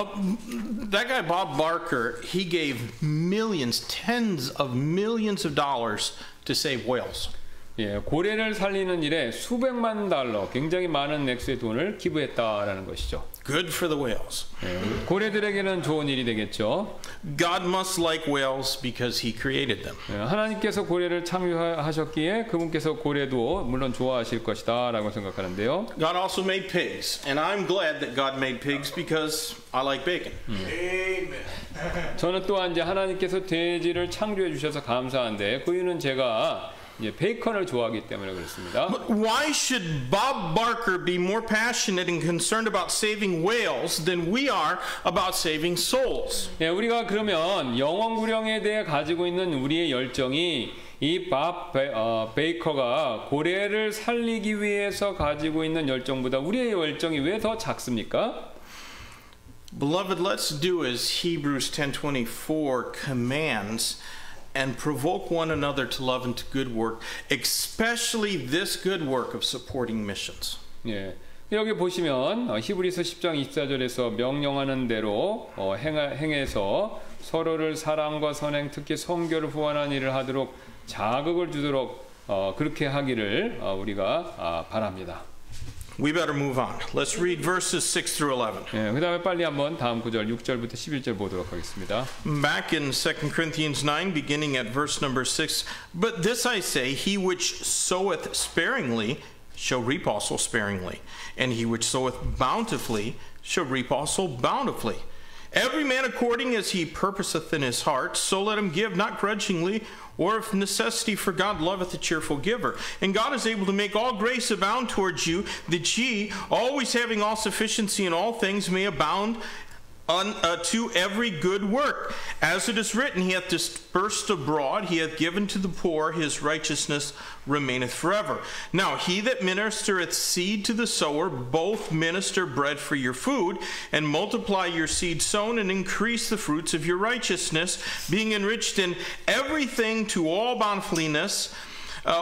[SPEAKER 2] That guy Bob Barker, he gave millions, tens of millions of dollars to save whales.
[SPEAKER 3] 예, 고래를 살리는 일에 수백만 달러, 굉장히 많은 액수의 돈을 기부했다라는 것이죠.
[SPEAKER 2] Good for the whales.
[SPEAKER 3] 예, 고래들에게는 좋은 일이 되겠죠.
[SPEAKER 2] God must like whales because he created them.
[SPEAKER 3] 예, 하나님께서 고래를 창조하셨기에 그분께서 고래도 물론 좋아하실 것이다라고 생각하는데요.
[SPEAKER 2] God also made pigs, and I'm glad that God made pigs because I like bacon. Amen.
[SPEAKER 3] 저는 또한 이제 하나님께서 돼지를 창조해 주셔서 감사한데 그 이유는 제가 이제 베이컨을 좋아하기 때문에 그렇습니다.
[SPEAKER 2] But why should Bob Barker be more passionate and concerned about saving whales than we are about saving souls?
[SPEAKER 3] 예, 우리가 그러면 영원 구령에 대해 가지고 있는 우리의 열정이 이 밥 베이커가 고래를 살리기 위해서 가지고 있는 열정보다 우리의 열정이 왜 더 작습니까?
[SPEAKER 2] Beloved, let's do as Hebrews 10:24 commands. And provoke one another to love and to good work, especially this good work of supporting missions.
[SPEAKER 3] 예, 여기 보시면 히브리서 10장 24절에서 명령하는 대로 행해서 서로를 사랑과 선행, 특히 선교를 후원하는 일을 하도록 자극을 주도록 그렇게 하기를 우리가 바랍니다.
[SPEAKER 2] We better move on. Let's read verses 6 through 11.
[SPEAKER 3] 예, 그다음에 빨리 한번 다음 구절 6절부터 11절 보도록 하겠습니다.
[SPEAKER 2] Back in 2 Corinthians 9, beginning at verse number 6, but this I say, he which soweth sparingly shall reap also sparingly, and he which soweth bountifully shall reap also bountifully. Every man according as he purposeth in his heart, so let him give, not grudgingly, or of necessity, for God loveth a cheerful giver. And God is able to make all grace abound towards you, that ye, always having all sufficiency in all things, may abound to every good work. As it is written, he hath dispersed abroad, he hath given to the poor, his righteousness remaineth forever. Now he that ministereth seed to the sower, both minister bread for your food, and multiply your seed sown, and increase the fruits of your righteousness, being enriched in everything to all bountifulness,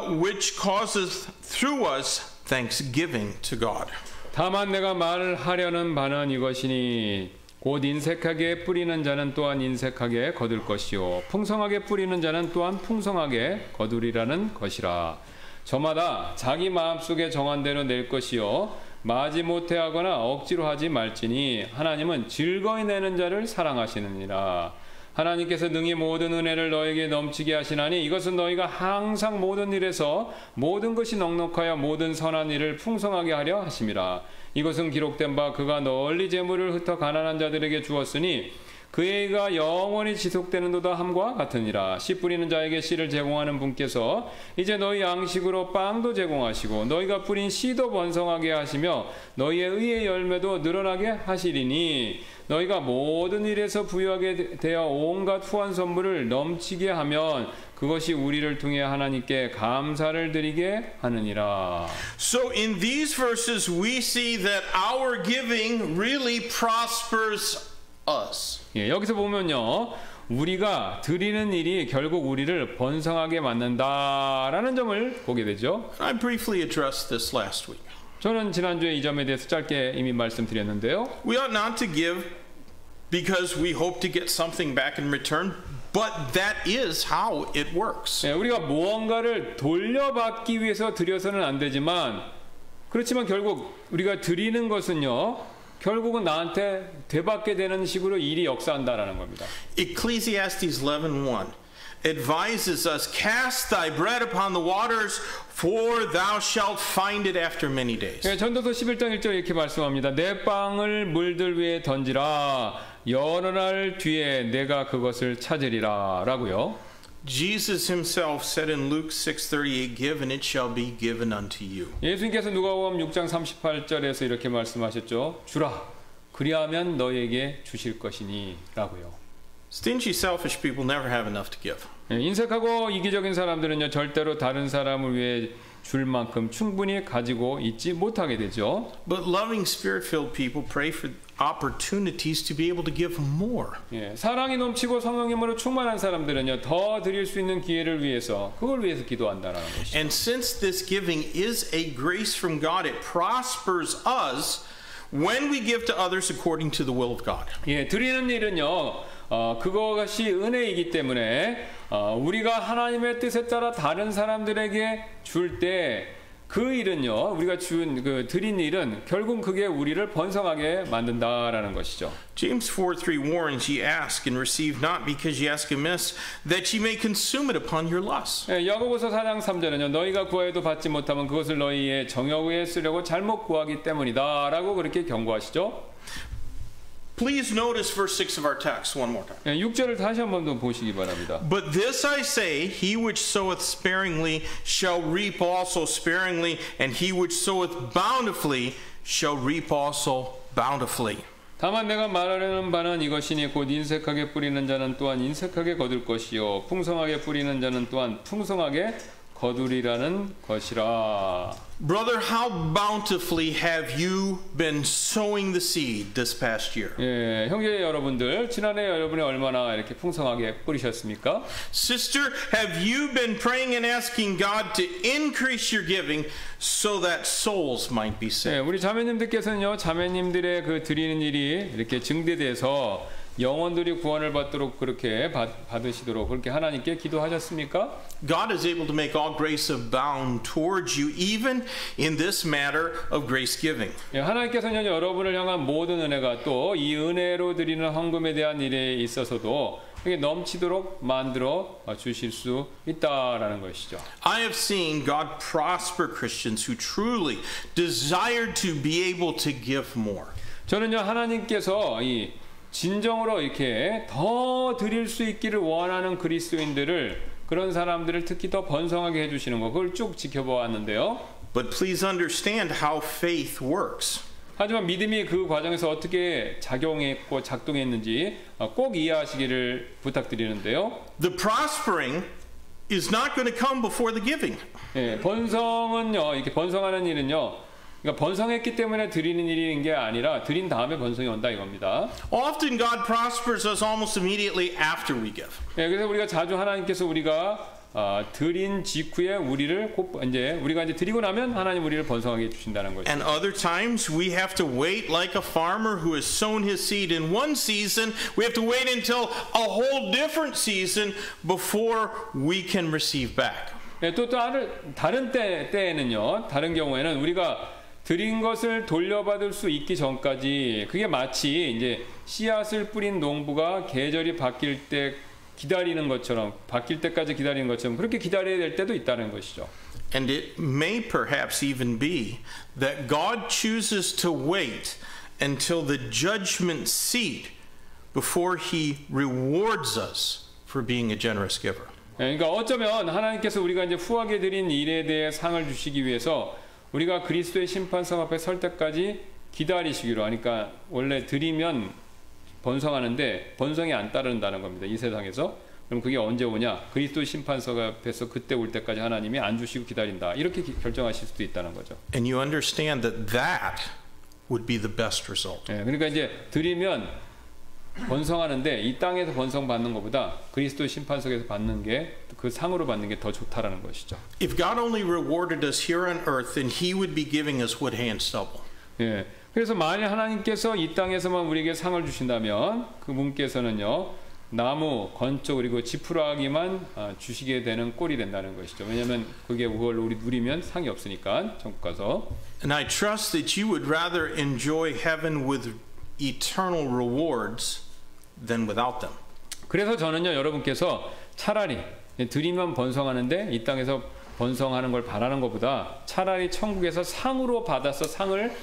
[SPEAKER 2] which causeth through us thanksgiving to God.
[SPEAKER 3] 다만 내가 말하려는 바는 이것이니 곧 인색하게 뿌리는 자는 또한 인색하게 거둘 것이요 풍성하게 뿌리는 자는 또한 풍성하게 거두리라는 것이라. 저마다 자기 마음속에 정한 대로 낼 것이요 마지 못해 하거나 억지로 하지 말지니 하나님은 즐거이 내는 자를 사랑하시느니라. 하나님께서 능히 모든 은혜를 너에게 넘치게 하시나니 이것은 너희가 항상 모든 일에서 모든 것이 넉넉하여 모든 선한 일을 풍성하게 하려 하심이라. 이것은 기록된 바 그가 널리 재물을 흩어 가난한 자들에게 주었으니 그의 의가 영원히 지속되는도다 함과 같으니라. 씨 뿌리는 자에게 씨를 제공하는 분께서 이제 너희 양식으로 빵도 제공하시고 너희가 뿌린 씨도 번성하게 하시며 너희의 의의 열매도 늘어나게 하시리니 너희가 모든 일에서 부유하게 되어 온갖 후한 선물을 넘치게 하면 그것이 우리를 통해 하나님께 감사를 드리게 하느니라.
[SPEAKER 2] So in these verses we see that our giving really prospers us.
[SPEAKER 3] 예, 여기서 보면요. 우리가 드리는 일이 결국 우리를 번성하게 만든다라는 점을 보게 되죠.
[SPEAKER 2] I briefly addressed this last week.
[SPEAKER 3] 저는 지난주에 이 점에 대해서 짧게 이미 말씀드렸는데요.
[SPEAKER 2] We ought not to give because we hope to get something back in return, but that is how it works.
[SPEAKER 3] 예, 우리가 무언가를 돌려받기 위해서 드려서는 안 되지만 그렇지만 결국 우리가 드리는 것은요. 결국은 나한테 되받게 되는 식으로 일이 역사한다라는 겁니다.
[SPEAKER 2] Ecclesiastes 11:1 advises us, cast thy bread upon the waters, for thou shalt find it after many days.
[SPEAKER 3] 예, 전도서 11장 1절 이렇게 말씀합니다. 내 빵을 물들 위에 던지라. 여러 날 뒤에 내가 그것을 찾으리라. 라고요.
[SPEAKER 2] Jesus himself said in Luke 6:38, give and it shall be given unto you.
[SPEAKER 3] 예수님께서 누가복음 6장 38절에서 이렇게 말씀하셨죠. 주라. 그리하면 너에게 주실 것이니 라고요.
[SPEAKER 2] Stingy, selfish people never have enough to give.
[SPEAKER 3] 예, 인색하고 이기적인 사람들은요. 절대로 다른 사람을 위해 줄 만큼 충분히 가지고 있지 못하게 되죠.
[SPEAKER 2] But loving spirit-filled people pray for opportunities to be able to give more.
[SPEAKER 3] 예, 사랑이 넘치고 성령님으로 충만한 사람들은요. 더 드릴 수 있는 기회를 위해서 그걸 위해서 기도한다라는 것이죠.
[SPEAKER 2] And since this giving is a grace from God, it prospers us when we give to others according to the will of God.
[SPEAKER 3] 예, 드리는 일은요. 그것이 은혜이기 때문에 우리가 하나님의 뜻에 따라 다른 사람들에게 줄 때 그 일은요. 우리가 준 그 드린 일은 결국 그게 우리를 번성하게 만든다라는 것이죠.
[SPEAKER 2] James 4:3 warns, ye ask and receive not because ye ask amiss, that ye may consume it upon your lusts.
[SPEAKER 3] 예, 야고보서 4장 3절은요. 너희가 구하여도 받지 못하면 그것을 너희의 정욕에 쓰려고 잘못 구하기 때문이다라고 그렇게 경고하시죠.
[SPEAKER 2] Please notice verse 6 of our text one more time.
[SPEAKER 3] 예, 6절을 다시 한번 더 보시기 바랍니다.
[SPEAKER 2] But this I say, he which soweth sparingly shall reap also sparingly, and he which soweth bountifully shall reap also bountifully.
[SPEAKER 3] 다만 내가 말하려는 바는 이것이니 곧 인색하게 뿌리는 자는 또한 인색하게 거둘 것이요 풍성하게 뿌리는 자는 또한 풍성하게 거두리라는 것이라.
[SPEAKER 2] Brother, how bountifully have you been sowing the seed this past year?
[SPEAKER 3] 예, 형제 여러분들, 지난해 여러분이 얼마나 이렇게 풍성하게 뿌리셨습니까?
[SPEAKER 2] Sister, have you been praying and asking God to increase your giving so that souls might be
[SPEAKER 3] 예,
[SPEAKER 2] saved?
[SPEAKER 3] 우리 자매님들께서는요, 자매님들의 그 드리는 일이 이렇게 증대돼서 영혼들이 구원을 받도록 그렇게 받으시도록 그렇게 하나님께 기도하셨습니까?
[SPEAKER 2] God is able to make all grace abound towards you, even in this matter of grace giving.
[SPEAKER 3] 예, 하나님께서는 여러분을 향한 모든 은혜가 또 이 은혜로 드리는 헌금에 대한 일에 있어서도 이게 넘치도록 만들어 주실 수 있다라는 것이죠.
[SPEAKER 2] I have seen God prosper Christians who truly desire to be able to give more.
[SPEAKER 3] 저는요, 하나님께서 이 진정으로 이렇게 더 드릴 수 있기를 원하는 그리스도인들을, 그런 사람들을 특히 더 번성하게 해주시는 거, 그걸 쭉 지켜보았는데요.
[SPEAKER 2] But please understand how faith works.
[SPEAKER 3] 하지만 믿음이 그 과정에서 어떻게 작용했고 작동했는지 꼭 이해하시기를 부탁드리는데요.
[SPEAKER 2] The prospering is not going to come before the giving.
[SPEAKER 3] 예, 번성은요, 이렇게 번성하는 일은요, 그러니까 번성했기 때문에 드리는 일인 게 아니라 드린 다음에 번성이 온다 이겁니다.
[SPEAKER 2] Often God prospers us almost immediately after we give.
[SPEAKER 3] 예, 그래서 우리가 자주 하나님께서 우리가 드린 직후에 우리를 우리가 이제 드리고 나면 하나님 우리를 번성하게 해주신다는 거죠.
[SPEAKER 2] And other times we have to wait like a farmer who has sown his seed in one season. We have to wait until a whole different season before we can receive back.
[SPEAKER 3] 예, 또 다른 때에는요, 다른 경우에는 우리가 드린 것을 돌려받을 수 있기 전까지 그게 마치 이제 씨앗을 뿌린 농부가 계절이 바뀔 때 기다리는 것처럼 바뀔 때까지 기다리는 것처럼 그렇게 기다려야 될 때도 있다는 것이죠.
[SPEAKER 2] And it may perhaps even be that God chooses to wait until the judgment seat before he rewards us for being a generous giver.
[SPEAKER 3] 그러니까 어쩌면 하나님께서 우리가 이제 후하게 드린 일에 대해 상을 주시기 위해서 우리가 그리스도의 심판석 앞에 설 때까지 기다리시기로 하니까 원래 드리면 번성하는데 번성이 안 따른다는 겁니다. 이 세상에서. 그럼 그게 언제 오냐? 그리스도 심판석 앞에서 그때 올 때까지 하나님이 안 주시고 기다린다. 이렇게 결정하실 수도 있다는 거죠.
[SPEAKER 2] And you understand that that would be the best result.
[SPEAKER 3] 그러니까 이제 드리면 번성하는데 이 땅에서 번성 받는 것보다 그리스도 심판석에서 받는 게 그 상으로 받는 게 더 좋다라는 것이죠.
[SPEAKER 2] If God only rewarded us here on earth, then he would be giving us wood, hay, and stubble.
[SPEAKER 3] 그래서 만일 하나님께서 이 땅에서만 우리에게 상을 주신다면 그분께서는요 나무, 건조 그리고 지푸라기만 주시게 되는 꼴이 된다는 것이죠. 왜냐하면 그게 그걸 우리 누리면 상이 없으니까 천국 가서.
[SPEAKER 2] And I trust that you would rather enjoy heaven with eternal rewards than without them.
[SPEAKER 3] 그래서 저는요 여러분께서 차라리 드리면 번성하는데 이 땅에서 번성하는 걸 바라는 것보다 차라리 천국에서 상으로 받아서 상을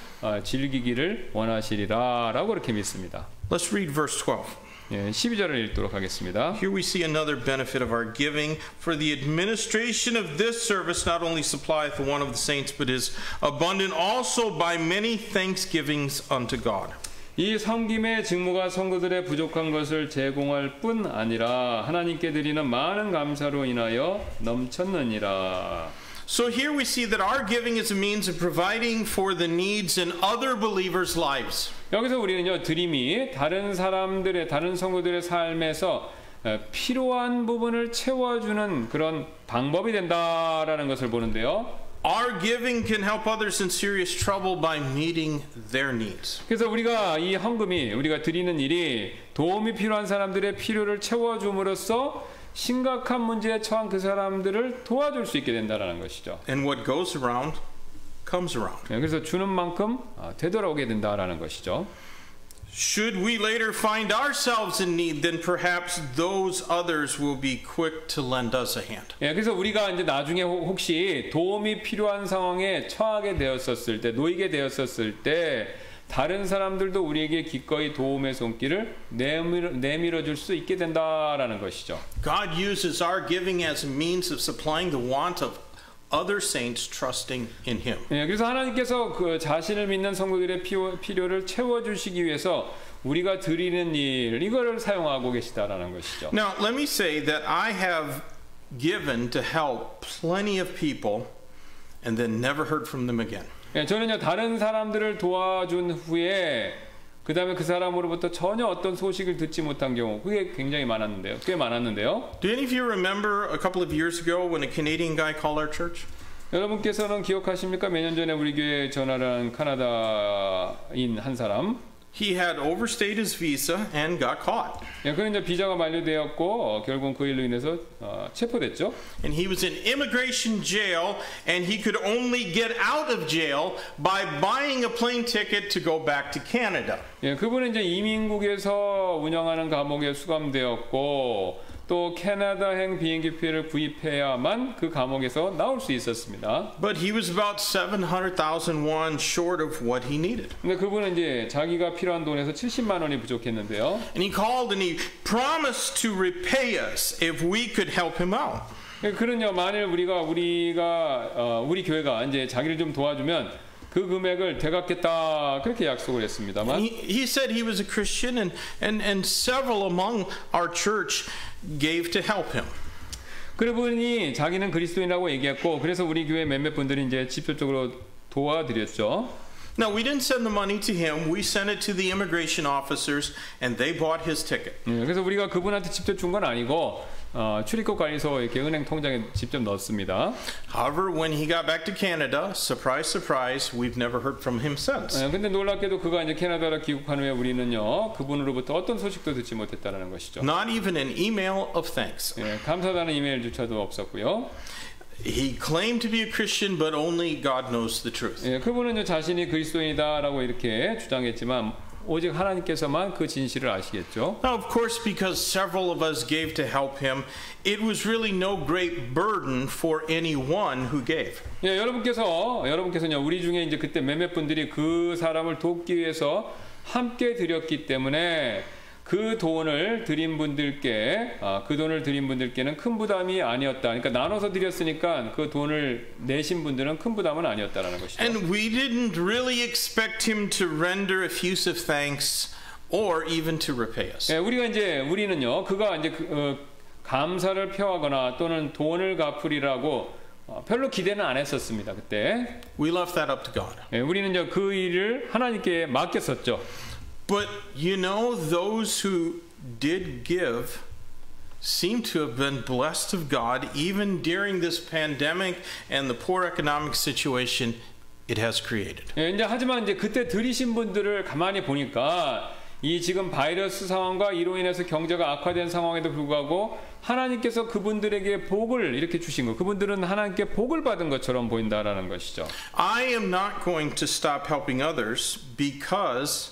[SPEAKER 3] 즐기기를 원하시리라라고 그렇게 믿습니다.
[SPEAKER 2] Let's read verse 12.
[SPEAKER 3] 12절을 읽도록 하겠습니다.
[SPEAKER 2] Here we see another benefit of our giving. For the administration of this service not only supplieth the want of the saints, but is abundant also by many thanksgivings unto God.
[SPEAKER 3] 이 섬김의 직무가 성도들의 부족한 것을 제공할 뿐 아니라 하나님께 드리는 많은 감사로 인하여 넘쳤느니라.
[SPEAKER 2] So here we see that our giving is a means of providing for the needs in other believers' lives.
[SPEAKER 3] 여기서 우리는요 드림이 다른 성도들의 삶에서 필요한 부분을 채워주는 그런 방법이 된다라는 것을 보는데요.
[SPEAKER 2] Our giving can help others in serious trouble by meeting their needs.
[SPEAKER 3] 그래서 우리가 이 헌금이 우리가 드리는 일이 도움이 필요한 사람들의 필요를 채워줌으로써 심각한 문제에 처한 그 사람들을 도와줄 수 있게 된다는 것이죠.
[SPEAKER 2] And what goes around comes around.
[SPEAKER 3] 그래서 주는 만큼 되돌아오게 된다라는 것이죠.
[SPEAKER 2] Should we later find ourselves in need, then perhaps those others will be quick to lend us a hand.
[SPEAKER 3] 그래서 우리가 이제 나중에 혹시 도움이 필요한 상황에 처하게 되었었을 때, 놓이게 되었었을 때 다른 사람들도 우리에게 기꺼이 도움의 손길을 내밀어 줄 수 있게 된다라는 것이죠.
[SPEAKER 2] God uses our giving as a means of supplying the want of other saints trusting in him.
[SPEAKER 3] 그래서 하나님께서 그 자신을 믿는 성도들의 필요를 채워주시기 위해서 우리가 드리는 일 이거를 사용하고 계시다라는 것이죠.
[SPEAKER 2] Now, let me say that I have given to help plenty of people and then never heard from them again.
[SPEAKER 3] 저는요 다른 사람들을 도와준 후에 그 다음에 그 사람으로부터 전혀 어떤 소식을 듣지 못한 경우 그게 굉장히 많았는데요. 꽤 많았는데요.
[SPEAKER 2] Do any of you remember a couple of years ago when a Canadian guy called our church?
[SPEAKER 3] 여러분께서는 기억하십니까? 몇 년 전에 우리 교회에 전화를 한 카나다인 한 사람.
[SPEAKER 2] He had overstayed his visa and got caught.
[SPEAKER 3] 그는 이제 비자가 만료되었고 결국 그 일로 인해서 체포됐죠.
[SPEAKER 2] And he was in immigration jail, and he could only get out of jail by buying a plane ticket to go back to Canada.
[SPEAKER 3] 그분은 이제 이민국에서 운영하는 감옥에 수감되었고 또 캐나다행 비행기표를 구입해야만 그 감옥에서 나올 수 있었습니다.
[SPEAKER 2] But he was about 700,000 won short of what he needed.
[SPEAKER 3] 근데 그분은 이제 자기가 필요한 돈에서 70만 원이 부족했는데요.
[SPEAKER 2] And he called and he promised to repay us if we could help him out.
[SPEAKER 3] 그는요 만일 우리 교회가 이제 자기를 좀 도와주면 그 금액을 되갚겠다 그렇게 약속을 했습니다만.
[SPEAKER 2] He said he was a Christian, and several among our church gave to help him.
[SPEAKER 3] 그분이 자기는 그리스도인이라고 얘기했고 그래서 우리 교회 몇몇 분들이 이제 직접적으로 도와드렸죠.
[SPEAKER 2] Now, we didn't send the money to him. We sent it to the immigration officers, and they bought his ticket.
[SPEAKER 3] 그래서 우리가 그분한테 직접 준 건 아니고 출입국 관리소 이렇게 은행 통장에 직접 넣었습니다.
[SPEAKER 2] However, when he got back to Canada, surprise, surprise, we've never heard from him since.
[SPEAKER 3] 근데 놀랍게도 그가 이제 캐나다로 귀국한 후에 우리는요 그분으로부터 어떤 소식도 듣지 못했다라는 것이죠.
[SPEAKER 2] Not even an email of thanks.
[SPEAKER 3] 감사하다는 이메일조차도 없었고요.
[SPEAKER 2] He claimed to be a Christian, but only God knows the truth.
[SPEAKER 3] 예, 그분은 자신이 그리스도인이다라고 이렇게 주장했지만 오직 하나님께서만 그 진실을 아시겠죠.
[SPEAKER 2] Now, of course, because several of us gave to help him, it was really no great burden for anyone who gave.
[SPEAKER 3] 예, 여러분께서요, 우리 중에 이제 그때 몇몇 분들이 그 사람을 돕기 위해서 함께 드렸기 때문에 그 돈을 드린 분들께는 큰 부담이 아니었다. 그러니까 나눠서 드렸으니까 그 돈을 내신 분들은 큰 부담은 아니었다라는 것이죠.
[SPEAKER 2] And we didn't really expect him to render effusive thanks or even to repay us.
[SPEAKER 3] 예, 우리는요, 그가 이제 감사를 표하거나 또는 돈을 갚으리라고 별로 기대는 안 했었습니다. 그때.
[SPEAKER 2] We left that up to God.
[SPEAKER 3] 예, 우리는 이제 그 일을 하나님께 맡겼었죠.
[SPEAKER 2] But you know, those who did give seem to have been blessed of God even during this pandemic and the poor economic situation it has created.
[SPEAKER 3] 예, 하지만 그때 드리신 분들을 가만히 보니까 이 지금 바이러스 상황과 이로 인해서 경제가 악화된 상황에도 불구하고 하나님께서 그분들에게 복을 이렇게 주신 거, 그분들은 하나님께 복을 받은 것처럼 보인다라는 것이죠.
[SPEAKER 2] I am not going to stop helping others because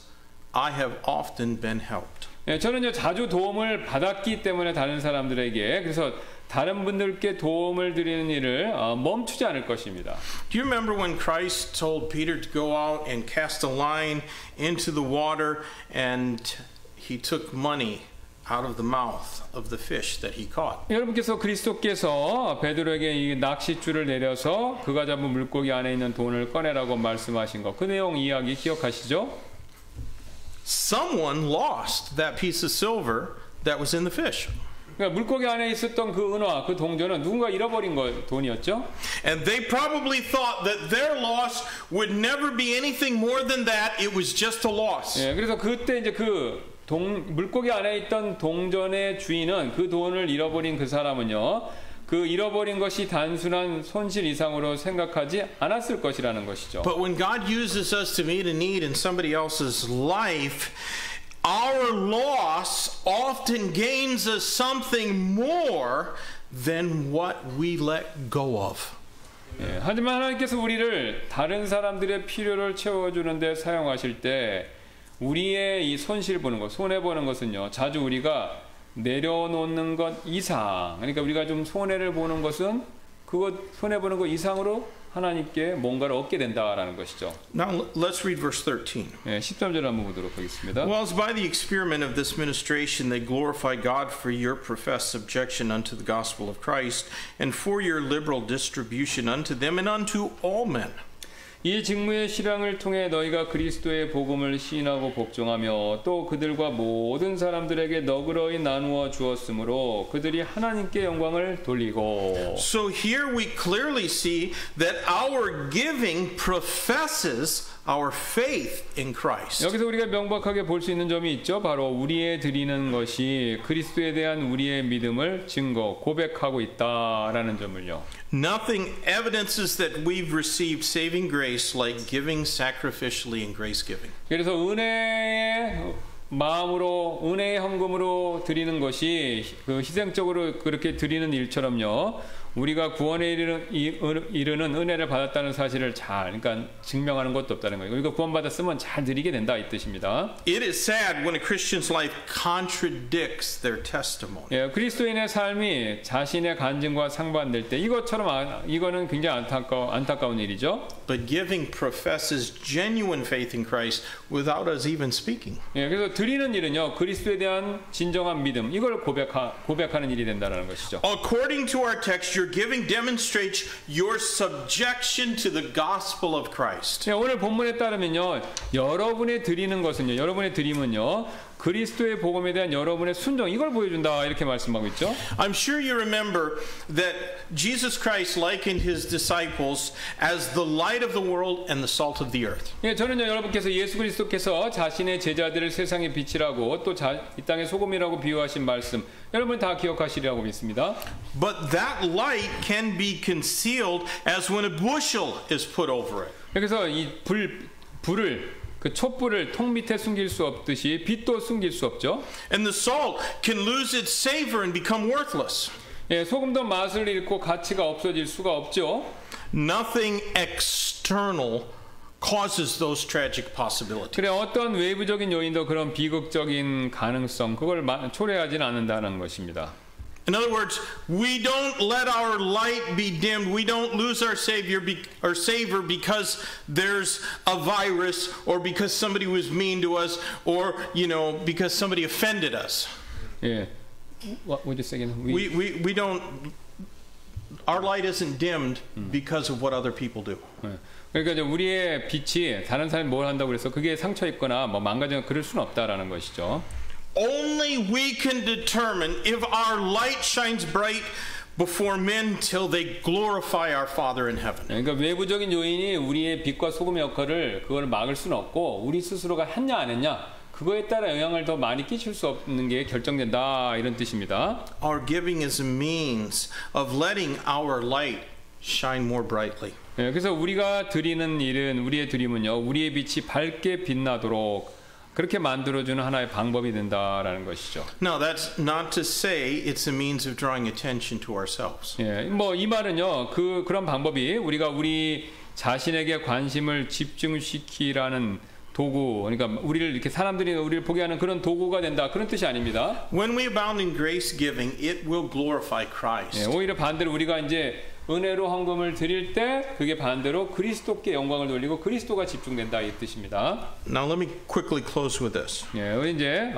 [SPEAKER 2] I have often been helped.
[SPEAKER 3] 예, 저는요 자주 도움을 받았기 때문에 다른 사람들에게 그래서 다른 분들께 도움을 드리는 일을 멈추지 않을 것입니다.
[SPEAKER 2] Do you remember when Christ told Peter to go out and cast a line into the water and he took money out of the mouth of the fish that he caught?
[SPEAKER 3] 여러분께서 그리스도께서 베드로에게 이 낚싯줄을 내려서 그가 잡은 물고기 안에 있는 돈을 꺼내라고 말씀하신 거, 그 내용 이야기 기억하시죠?
[SPEAKER 2] Someone lost that piece of silver that was in the fish.
[SPEAKER 3] 그러니까 물고기 안에 있었던 그 은화, 그 동전은 누군가 잃어버린 돈이었죠.
[SPEAKER 2] And they probably thought that their loss would never be anything more than that. It was just a loss.
[SPEAKER 3] 예, 그래서 그때 이제 물고기 안에 있던 동전의 주인은 그 돈을 잃어버린 그 사람은요, 그 잃어버린 것이 단순한 손실 이상으로 생각하지 않았을 것이라는 것이죠.
[SPEAKER 2] But when God uses us to meet a need in somebody else's life, our loss often gains us something more than what we let go of.
[SPEAKER 3] 예, 하지만 하나님께서 우리를 다른 사람들의 필요를 채워주는데 사용하실 때 우리의 이 손실 보는 것, 손해 보는 것은요, 자주 우리가 내려놓는 것 이상, 그러니까 우리가 좀 손해를 보는 것은 그것 손해 보는 것 이상으로 하나님께 뭔가를 얻게 된다라는 것이죠.
[SPEAKER 2] Now let's read verse 13.
[SPEAKER 3] 예, 13절 한번 보도록 하겠습니다.
[SPEAKER 2] Well, as by the experiment of this ministration they glorify God for your professed subjection unto the gospel of Christ and for your liberal distribution unto them and unto all men.
[SPEAKER 3] 이 직무의 실황을 통해 너희가 그리스도의 복음을 시인하고 복종하며 또 그들과 모든 사람들에게 너그러이 나누어 주었으므로 그들이 하나님께 영광을 돌리고.
[SPEAKER 2] So here we clearly see that our giving professes our faith in Christ.
[SPEAKER 3] 여기서 우리가 명백하게 볼 수 있는 점이 있죠. 바로 우리의 드리는 것이 그리스도에 대한 우리의 믿음을 고백하고 있다라는 점을요.
[SPEAKER 2] Nothing evidences that we've received saving grace like giving sacrificially and grace giving.
[SPEAKER 3] 그래서 은혜의 마음으로 은혜의 헌금으로 드리는 것이 그 희생적으로 그렇게 드리는 일처럼요. 우리가 구원에 이르는 은혜를 받았다는 사실을 그러니까 증명하는 것도 없다는 거예요. 우리가 구원받았으면 잘 드리게 된다 이 뜻입니다.
[SPEAKER 2] It is sad when a Christian's life contradicts their testimony.
[SPEAKER 3] 예, 그리스도인의 삶이 자신의 간증과 상반될 때 이거는 굉장히 안타까운 일이죠.
[SPEAKER 2] But giving professes genuine faith in Christ without us even speaking.
[SPEAKER 3] 예, 그래서 드리는 일은요, 그리스도에 대한 진정한 믿음, 이걸 고백하는 일이 된다는 것이죠.
[SPEAKER 2] According to our text, your giving demonstrates your subjection to the gospel of Christ.
[SPEAKER 3] 예, 오늘 본문에 따르면요, 여러분의 드림은요, 그리스도의 복음에 대한 여러분의 순종, 이걸 보여준다 이렇게 말씀하고 있죠.
[SPEAKER 2] I'm sure you remember that Jesus Christ likened his disciples as the light of the world and the salt of the earth.
[SPEAKER 3] 예, 저는요, 여러분께서 예수 그리스도께서 자신의 제자들을 세상의 빛이라고 또 이 땅의 소금이라고 비유하신 말씀, 여러분 다 기억하시리라고 믿습니다.
[SPEAKER 2] But that light can be concealed as when a bushel is put over it.
[SPEAKER 3] 그래서 이 불을 그 촛불을 통 밑에 숨길 수 없듯이 빛도 숨길 수 없죠.
[SPEAKER 2] And the salt can lose its savor and become worthless.
[SPEAKER 3] 예, 소금도 맛을 잃고 가치가 없어질 수가 없죠.
[SPEAKER 2] Nothing external causes those tragic possibilities.
[SPEAKER 3] 그래 어떤 외부적인 요인도 그런 비극적인 가능성 그걸 초래하지는 않는다는 것입니다.
[SPEAKER 2] In other words, we don't let our light be dimmed. We don't lose our savor because there's a virus or because somebody was mean to us or because somebody offended us.
[SPEAKER 3] 예. What would you say again?
[SPEAKER 2] We don't. Our light isn't dimmed because of what other people do.
[SPEAKER 3] 예. 그러니까 이제 우리의 빛이 다른 사람이 뭘 한다고 그래서 그게 상처 있거나 뭐 망가지거나 그럴 수는 없다라는 것이죠.
[SPEAKER 2] Only we can determine if our light shines bright before men till they glorify our Father in heaven.
[SPEAKER 3] 그러니까 외부적인 요인이 우리의 빛과 소금의 역할을 그걸 막을 수는 없고 우리 스스로가 했냐 안 했냐 그거에 따라 영향을 더 많이 끼칠 수 없는 게 결정된다 이런 뜻입니다.
[SPEAKER 2] Our giving is a means of letting our light shine more brightly.
[SPEAKER 3] 그래서 우리가 드리는 일은 우리의 드림은요 우리의 빛이 밝게 빛나도록 그렇게 만들어주는 하나의 방법이 된다라는 것이죠.
[SPEAKER 2] Now that's not to say it's a means of drawing attention to ourselves.
[SPEAKER 3] 예, 뭐 이 말은요 그런 방법이 우리가 우리 자신에게 관심을 집중시키라는 도구, 그러니까 우리를 이렇게 사람들이 우리를 보게 하는 그런 도구가 된다 그런 뜻이 아닙니다.
[SPEAKER 2] When we abound in grace giving, it will glorify Christ.
[SPEAKER 3] 예, 오히려 반대로 우리가 이제 은혜로 헌금을 드릴 때 그게 반대로 그리스도께 영광을 돌리고 그리스도가 집중된다 이 뜻입니다.
[SPEAKER 2] Now let me quickly close with this.
[SPEAKER 3] 예, 우리 이제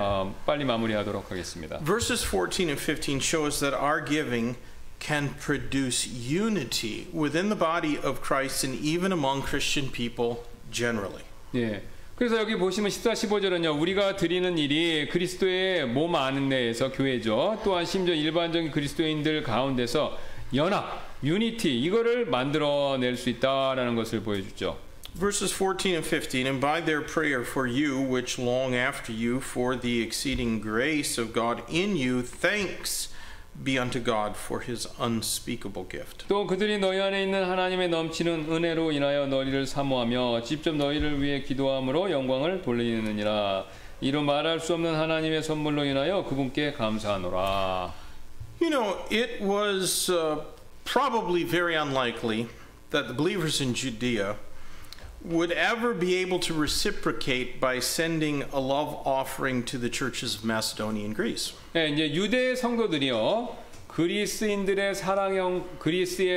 [SPEAKER 3] 빨리 마무리하도록 하겠습니다.
[SPEAKER 2] Verses 14 and 15 show us that our giving can produce unity within the body of Christ and even among Christian people generally.
[SPEAKER 3] 예. 그래서 여기 보시면 14, 15절은요. 우리가 드리는 일이 그리스도의 몸 안내에서 교회죠. 또한 심지어 일반적인 그리스도인들 가운데서 연합, 유니티 이거를 만들어낼 수 있다라는 것을 보여주죠.
[SPEAKER 2] Verses 14 and 15, and by their prayer for you, which long after you, for the exceeding grace of God in you, thanks be unto God for his unspeakable gift.
[SPEAKER 3] 또 그들이 너희 안에 있는 하나님의 넘치는 은혜로 인하여 너희를 사모하며 직접 너희를 위해 기도함으로 영광을 돌리느니라. 이로 말할 수 없는 하나님의 선물로 인하여 그분께 감사하노라.
[SPEAKER 2] You know, it was probably very unlikely that the believers in Judea would ever be able to reciprocate by sending a love offering to the churches of Macedonia and Greece.
[SPEAKER 3] 네, 이제 유대 성도들이요 그리스의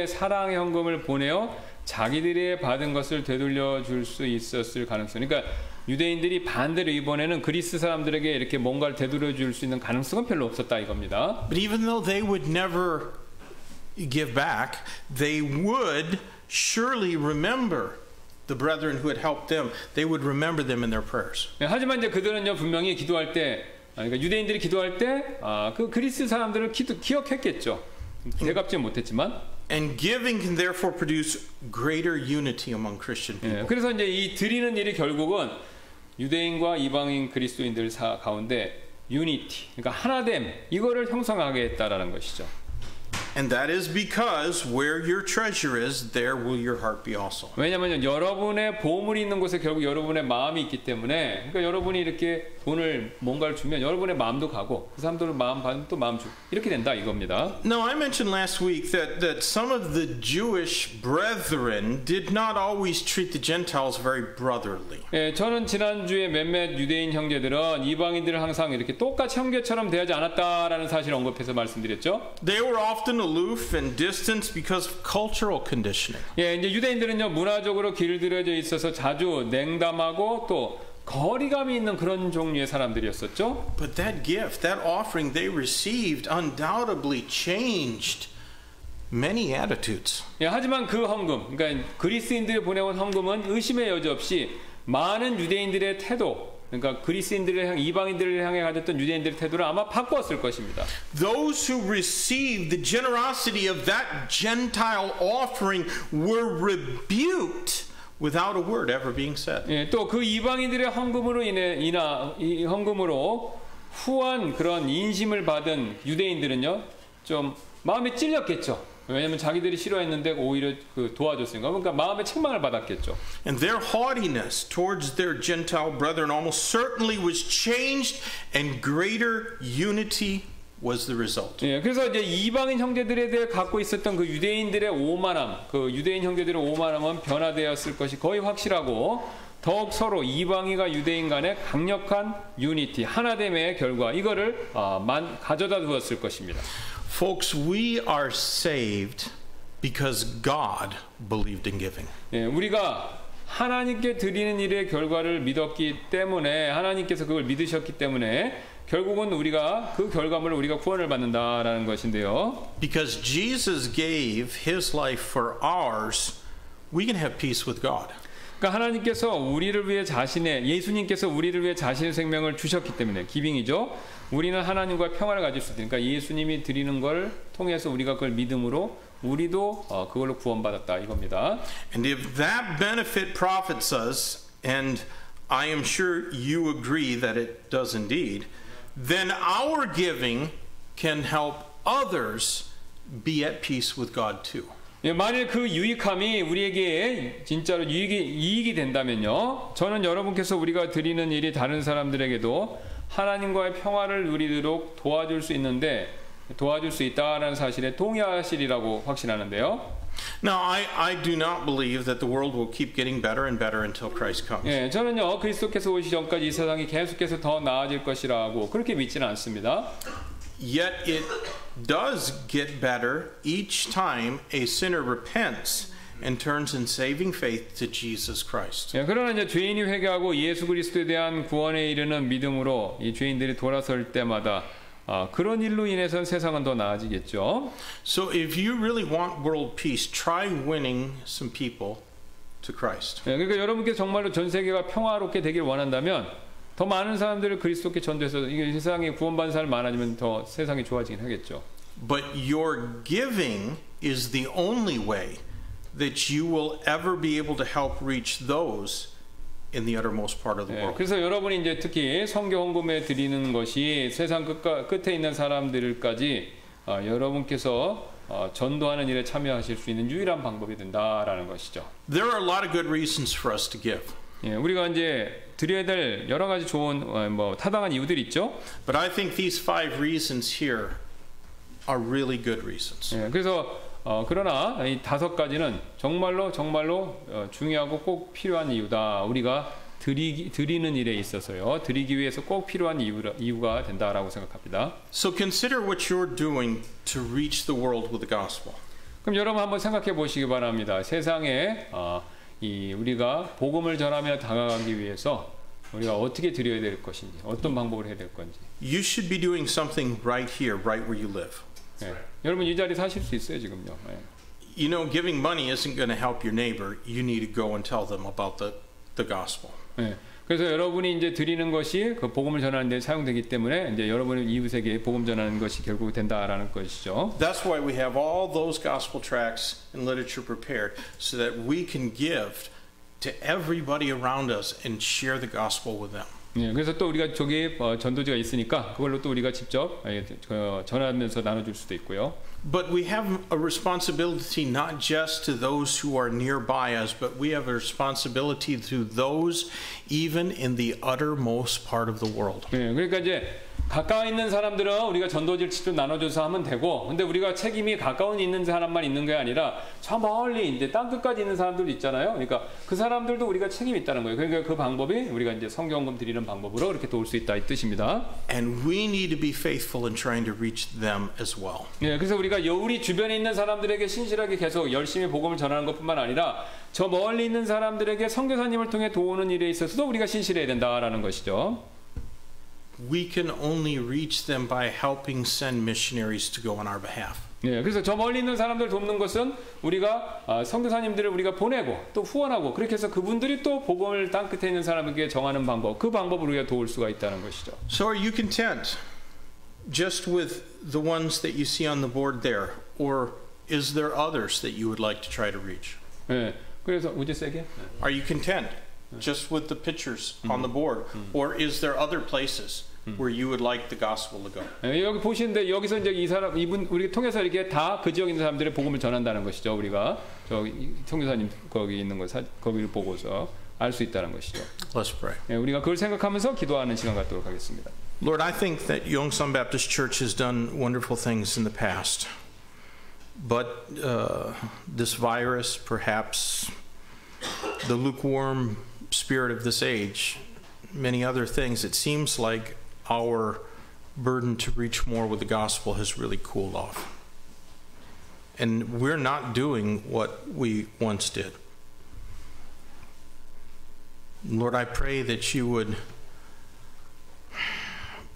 [SPEAKER 3] 사랑 현금을 보내어 자기들이 받은 것을 되돌려 줄 수 있었을 가능성. 그러니까 유대인들이 반대로 이번에는 그리스 사람들에게 이렇게 뭔가를 되돌려 줄 수 있는 가능성은 별로 없었다 이겁니다.
[SPEAKER 2] But even though they would never give back, they would surely remember the brethren who had helped them. They would remember them in their prayers.
[SPEAKER 3] 네, 하지만 이제 그들은요 분명히 기도할 때, 그러니까 유대인들이 기도할 때, 그 그리스 사람들을 기억했겠죠. 대갚지 못했지만.
[SPEAKER 2] And giving can therefore produce greater unity among Christian people.
[SPEAKER 3] 네, 그래서 이제 이 드리는 일이 결국은 유대인과 이방인 그리스도인들 가운데 유니티, 그러니까 하나됨 이거를 형성하게 했다라는 것이죠.
[SPEAKER 2] And that is because where your treasure is, there will your heart be also.
[SPEAKER 3] 왜냐하면 여러분의 보물이 있는 곳에 결국 여러분의 마음이 있기 때문에 그러니까 여러분이 이렇게 돈을 뭔가를 주면 여러분의 마음도 가고 그 사람들 마음 받으면 또 마음 주고 이렇게 된다 이겁니다.
[SPEAKER 2] Now I mentioned last week that some of the Jewish brethren did not always treat the Gentiles very brotherly.
[SPEAKER 3] 예, 저는 지난주에 몇몇 유대인 형제들은 이방인들을 항상 이렇게 똑같이 형제처럼 대하지 않았다라는 사실을 언급해서 말씀드렸죠.
[SPEAKER 2] They were often aloof and distant because of cultural conditioning.
[SPEAKER 3] 예, 이제 유대인들은요 문화적으로 길들여져 있어서 자주 냉담하고 또 거리감이 있는 그런 종류의 사람들이었었죠.
[SPEAKER 2] But that gift, that offering they received undoubtedly changed many attitudes.
[SPEAKER 3] 예, 하지만 그 헌금, 그러니까 그리스인들이 보내온 헌금은 의심의 여지 없이 많은 유대인들의 태도, 그러니까 그리스인들을 이방인들을 향해 가졌던 유대인들의 태도를 아마 바꾸었을 것입니다.
[SPEAKER 2] Those who received the generosity of that Gentile offering were rebuked without a word ever being said.
[SPEAKER 3] 예, 또 그 이방인들의 헌금으로 이 헌금으로 후한 그런 인심을 받은 유대인들은요, 좀 마음에 찔렸겠죠. 왜냐하면 자기들이 싫어했는데 오히려 그 도와줬으니까 그러니까 마음의 책망을 받았겠죠.
[SPEAKER 2] And their haughtiness towards their Gentile brethren almost certainly was changed, and greater unity was the result.
[SPEAKER 3] 예, 그래서 이제 이방인 형제들에 대해 갖고 있었던 그 유대인들의 오만함, 그 유대인 형제들의 오만함은 변화되었을 것이 거의 확실하고 더욱 서로 이방인과 유대인 간의 강력한 유니티, 하나됨의 결과 이거를 가져다 두었을 것입니다.
[SPEAKER 2] Folks, we are saved because God believed in giving.
[SPEAKER 3] 예, 우리가 하나님께 드리는 일의 결과를 믿었기 때문에 하나님께서 그걸 믿으셨기 때문에 결국은 우리가 그 결과물을 우리가 구원을 받는다라는 것인데요.
[SPEAKER 2] Because Jesus gave his life for ours, we can have peace with God.
[SPEAKER 3] 그러니까 하나님께서 우리를 위해 예수님께서 우리를 위해 자신의 생명을 주셨기 때문에 기빙이죠. 우리는 하나님과 평화를 가질 수 있으니까 예수님이 드리는 걸 통해서 우리가 그걸 믿음으로 우리도 그걸로 구원받았다 이겁니다.
[SPEAKER 2] And if that benefit profits us, and I am sure you agree that it does indeed, then our giving can help others be at peace with God too.
[SPEAKER 3] 예, 만일 그 유익함이 우리에게 진짜로 이익이 된다면요. 저는 여러분께서 우리가 드리는 일이 다른 사람들에게도 하나님과의 평화를 누리도록 도와줄 수 있다라는 사실에 동의하시리라고 확신하는데요.
[SPEAKER 2] Now, I do not believe that the world will keep getting better and better until Christ comes.
[SPEAKER 3] 예, 저는요 그리스도께서 오시기 전까지 이 세상이 계속해서 더 나아질 것이라고 그렇게 믿지는 않습니다.
[SPEAKER 2] Yet it does get better each time a sinner repents and turns in saving faith to Jesus Christ.
[SPEAKER 3] 예, 그러나 이제 죄인이 회개하고 예수 그리스도에 대한 구원에 이르는 믿음으로 이 죄인들이 돌아설 때마다 그런 일로 인해서 세상은 더 나아지겠죠.
[SPEAKER 2] So if you really want world peace, try winning some people to Christ.
[SPEAKER 3] 예, 그러니까 여러분께 정말로 전 세계가 평화롭게 되길 원한다면 더 많은 사람들을 그리스도께 전도해서 이 세상에 구원받는 사람이 많아지면 더 세상이 좋아지긴 하겠죠.
[SPEAKER 2] But your giving is the only way that you will ever be able to help reach those in the uttermost part of the world.
[SPEAKER 3] 그래서 여러분이 이제 특히 선교 헌금에 드리는 것이 세상 끝에 있는 사람들까지 여러분께서 전도하는 일에 참여하실 수 있는 유일한 방법이 된다라는 것이죠.
[SPEAKER 2] There are a lot of good reasons for us to give.
[SPEAKER 3] 예, 우리가 이제 드려야 될 여러 가지 좋은 타당한 이유들이 있죠.
[SPEAKER 2] But I think these 5 reasons here are really good reasons.
[SPEAKER 3] 예, 그래서 그러나 이 5가지는 정말로 중요하고 꼭 필요한 이유다. 우리가 드리는 일에 있어서요. 드리기 위해서 꼭 필요한 이유가 된다라고 생각합니다.
[SPEAKER 2] So consider what you're doing to reach the world with the gospel.
[SPEAKER 3] 그럼 여러분 한번 생각해 보시기 바랍니다. 세상에 우리가 복음을 전하며 다가가기 위해서 우리가 어떻게 드려야 될 것인지, 어떤 방법을 해야 될 건지.
[SPEAKER 2] You should be doing something right here, right where you live.
[SPEAKER 3] 예, 여러분 이 자리 사실 수 있어요 지금요. 예.
[SPEAKER 2] You know, giving money isn't going to help your neighbor. You need to go and tell them about the gospel.
[SPEAKER 3] 예. 그래서 여러분이 이제 드리는 것이 그 복음을 전하는 데 사용되기 때문에 이제 여러분의 이웃에게 복음 전하는 것이 결국 된다라는 것이죠.
[SPEAKER 2] That's why we have all those gospel tracts and literature prepared so that we can give to everybody around us and share the gospel with them.
[SPEAKER 3] 예, 그래서 또 우리가 저기 전도지가 있으니까 그걸로 또 우리가 직접 전하면서 나눠줄 수도 있고요.
[SPEAKER 2] But we have a responsibility not just to those who are nearby us, but we have a responsibility to those even in the uttermost part of the world.
[SPEAKER 3] 예, 그러니까 이제 가까이 있는 사람들은 우리가 전도지를 직접 나눠줘서 하면 되고, 근데 우리가 책임이 가까운 있는 사람만 있는 게 아니라 저 멀리 이제 땅 끝까지 있는 사람들도 있잖아요. 그러니까 그 사람들도 우리가 책임이 있다는 거예요. 그러니까 그 방법이 우리가 이제 성경금 드리는 방법으로 이렇게 도울 수 있다 이 뜻입니다.
[SPEAKER 2] And we need to be faithful in trying to reach them as well.
[SPEAKER 3] 예, 그래서 우리가 우리 주변에 있는 사람들에게 신실하게 계속 열심히 복음을 전하는 것뿐만 아니라 저 멀리 있는 사람들에게 선교사님을 통해 도우는 일에 있어서도 우리가 신실해야 된다라는 것이죠.
[SPEAKER 2] We can only reach them by helping send missionaries to go on our behalf.
[SPEAKER 3] 예, 그래서 저 멀리 있는 사람들 돕는 것은 우리가 선교사님들을 우리가 보내고 또 후원하고 그렇게 해서 그분들이 또 복음을 땅 끝에 있는 사람에게 정하는 방법, 그 방법을 우리가 도울 수가 있다는 것이죠.
[SPEAKER 2] So are you content just with the ones that you see on the board there, or is there others that you would like to try to reach?
[SPEAKER 3] 예, 그래서 would you say again?
[SPEAKER 2] Are you content just with the pictures on the board, or is there other places where you would like the gospel to go?
[SPEAKER 3] 예, 여기 보시는데 여기서 이제 이분 우리 통해서 이렇게 다 그 지역에 있는 사람들의 복음을 전한다는 것이죠. 우리가 저 선교사님 거기 있는 거 거기를 보고서 알 수 있다는 것이죠.
[SPEAKER 2] Let's pray.
[SPEAKER 3] 예, 우리가 그걸 생각하면서 기도하는 시간 갖도록 하겠습니다.
[SPEAKER 2] Lord, I think that Yongsan Baptist Church has done wonderful things in the past. But this virus, perhaps the lukewarm spirit of this age, many other things, it seems like our burden to reach more with the gospel has really cooled off. And we're not doing what we once did. Lord, I pray that you would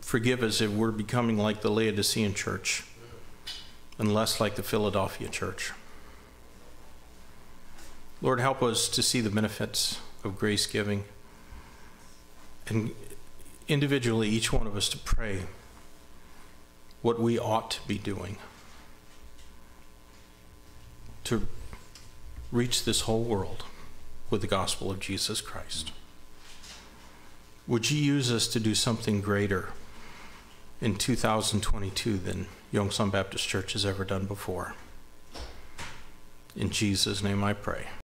[SPEAKER 2] forgive us if we're becoming like the Laodicean church and less like the Philadelphia church. Lord, help us to see the benefits of grace giving, and individually, each one of us to pray what we ought to be doing to reach this whole world with the gospel of Jesus Christ. Would you use us to do something greater in 2022 than Yongsan Baptist Church has ever done before? In Jesus' name I pray.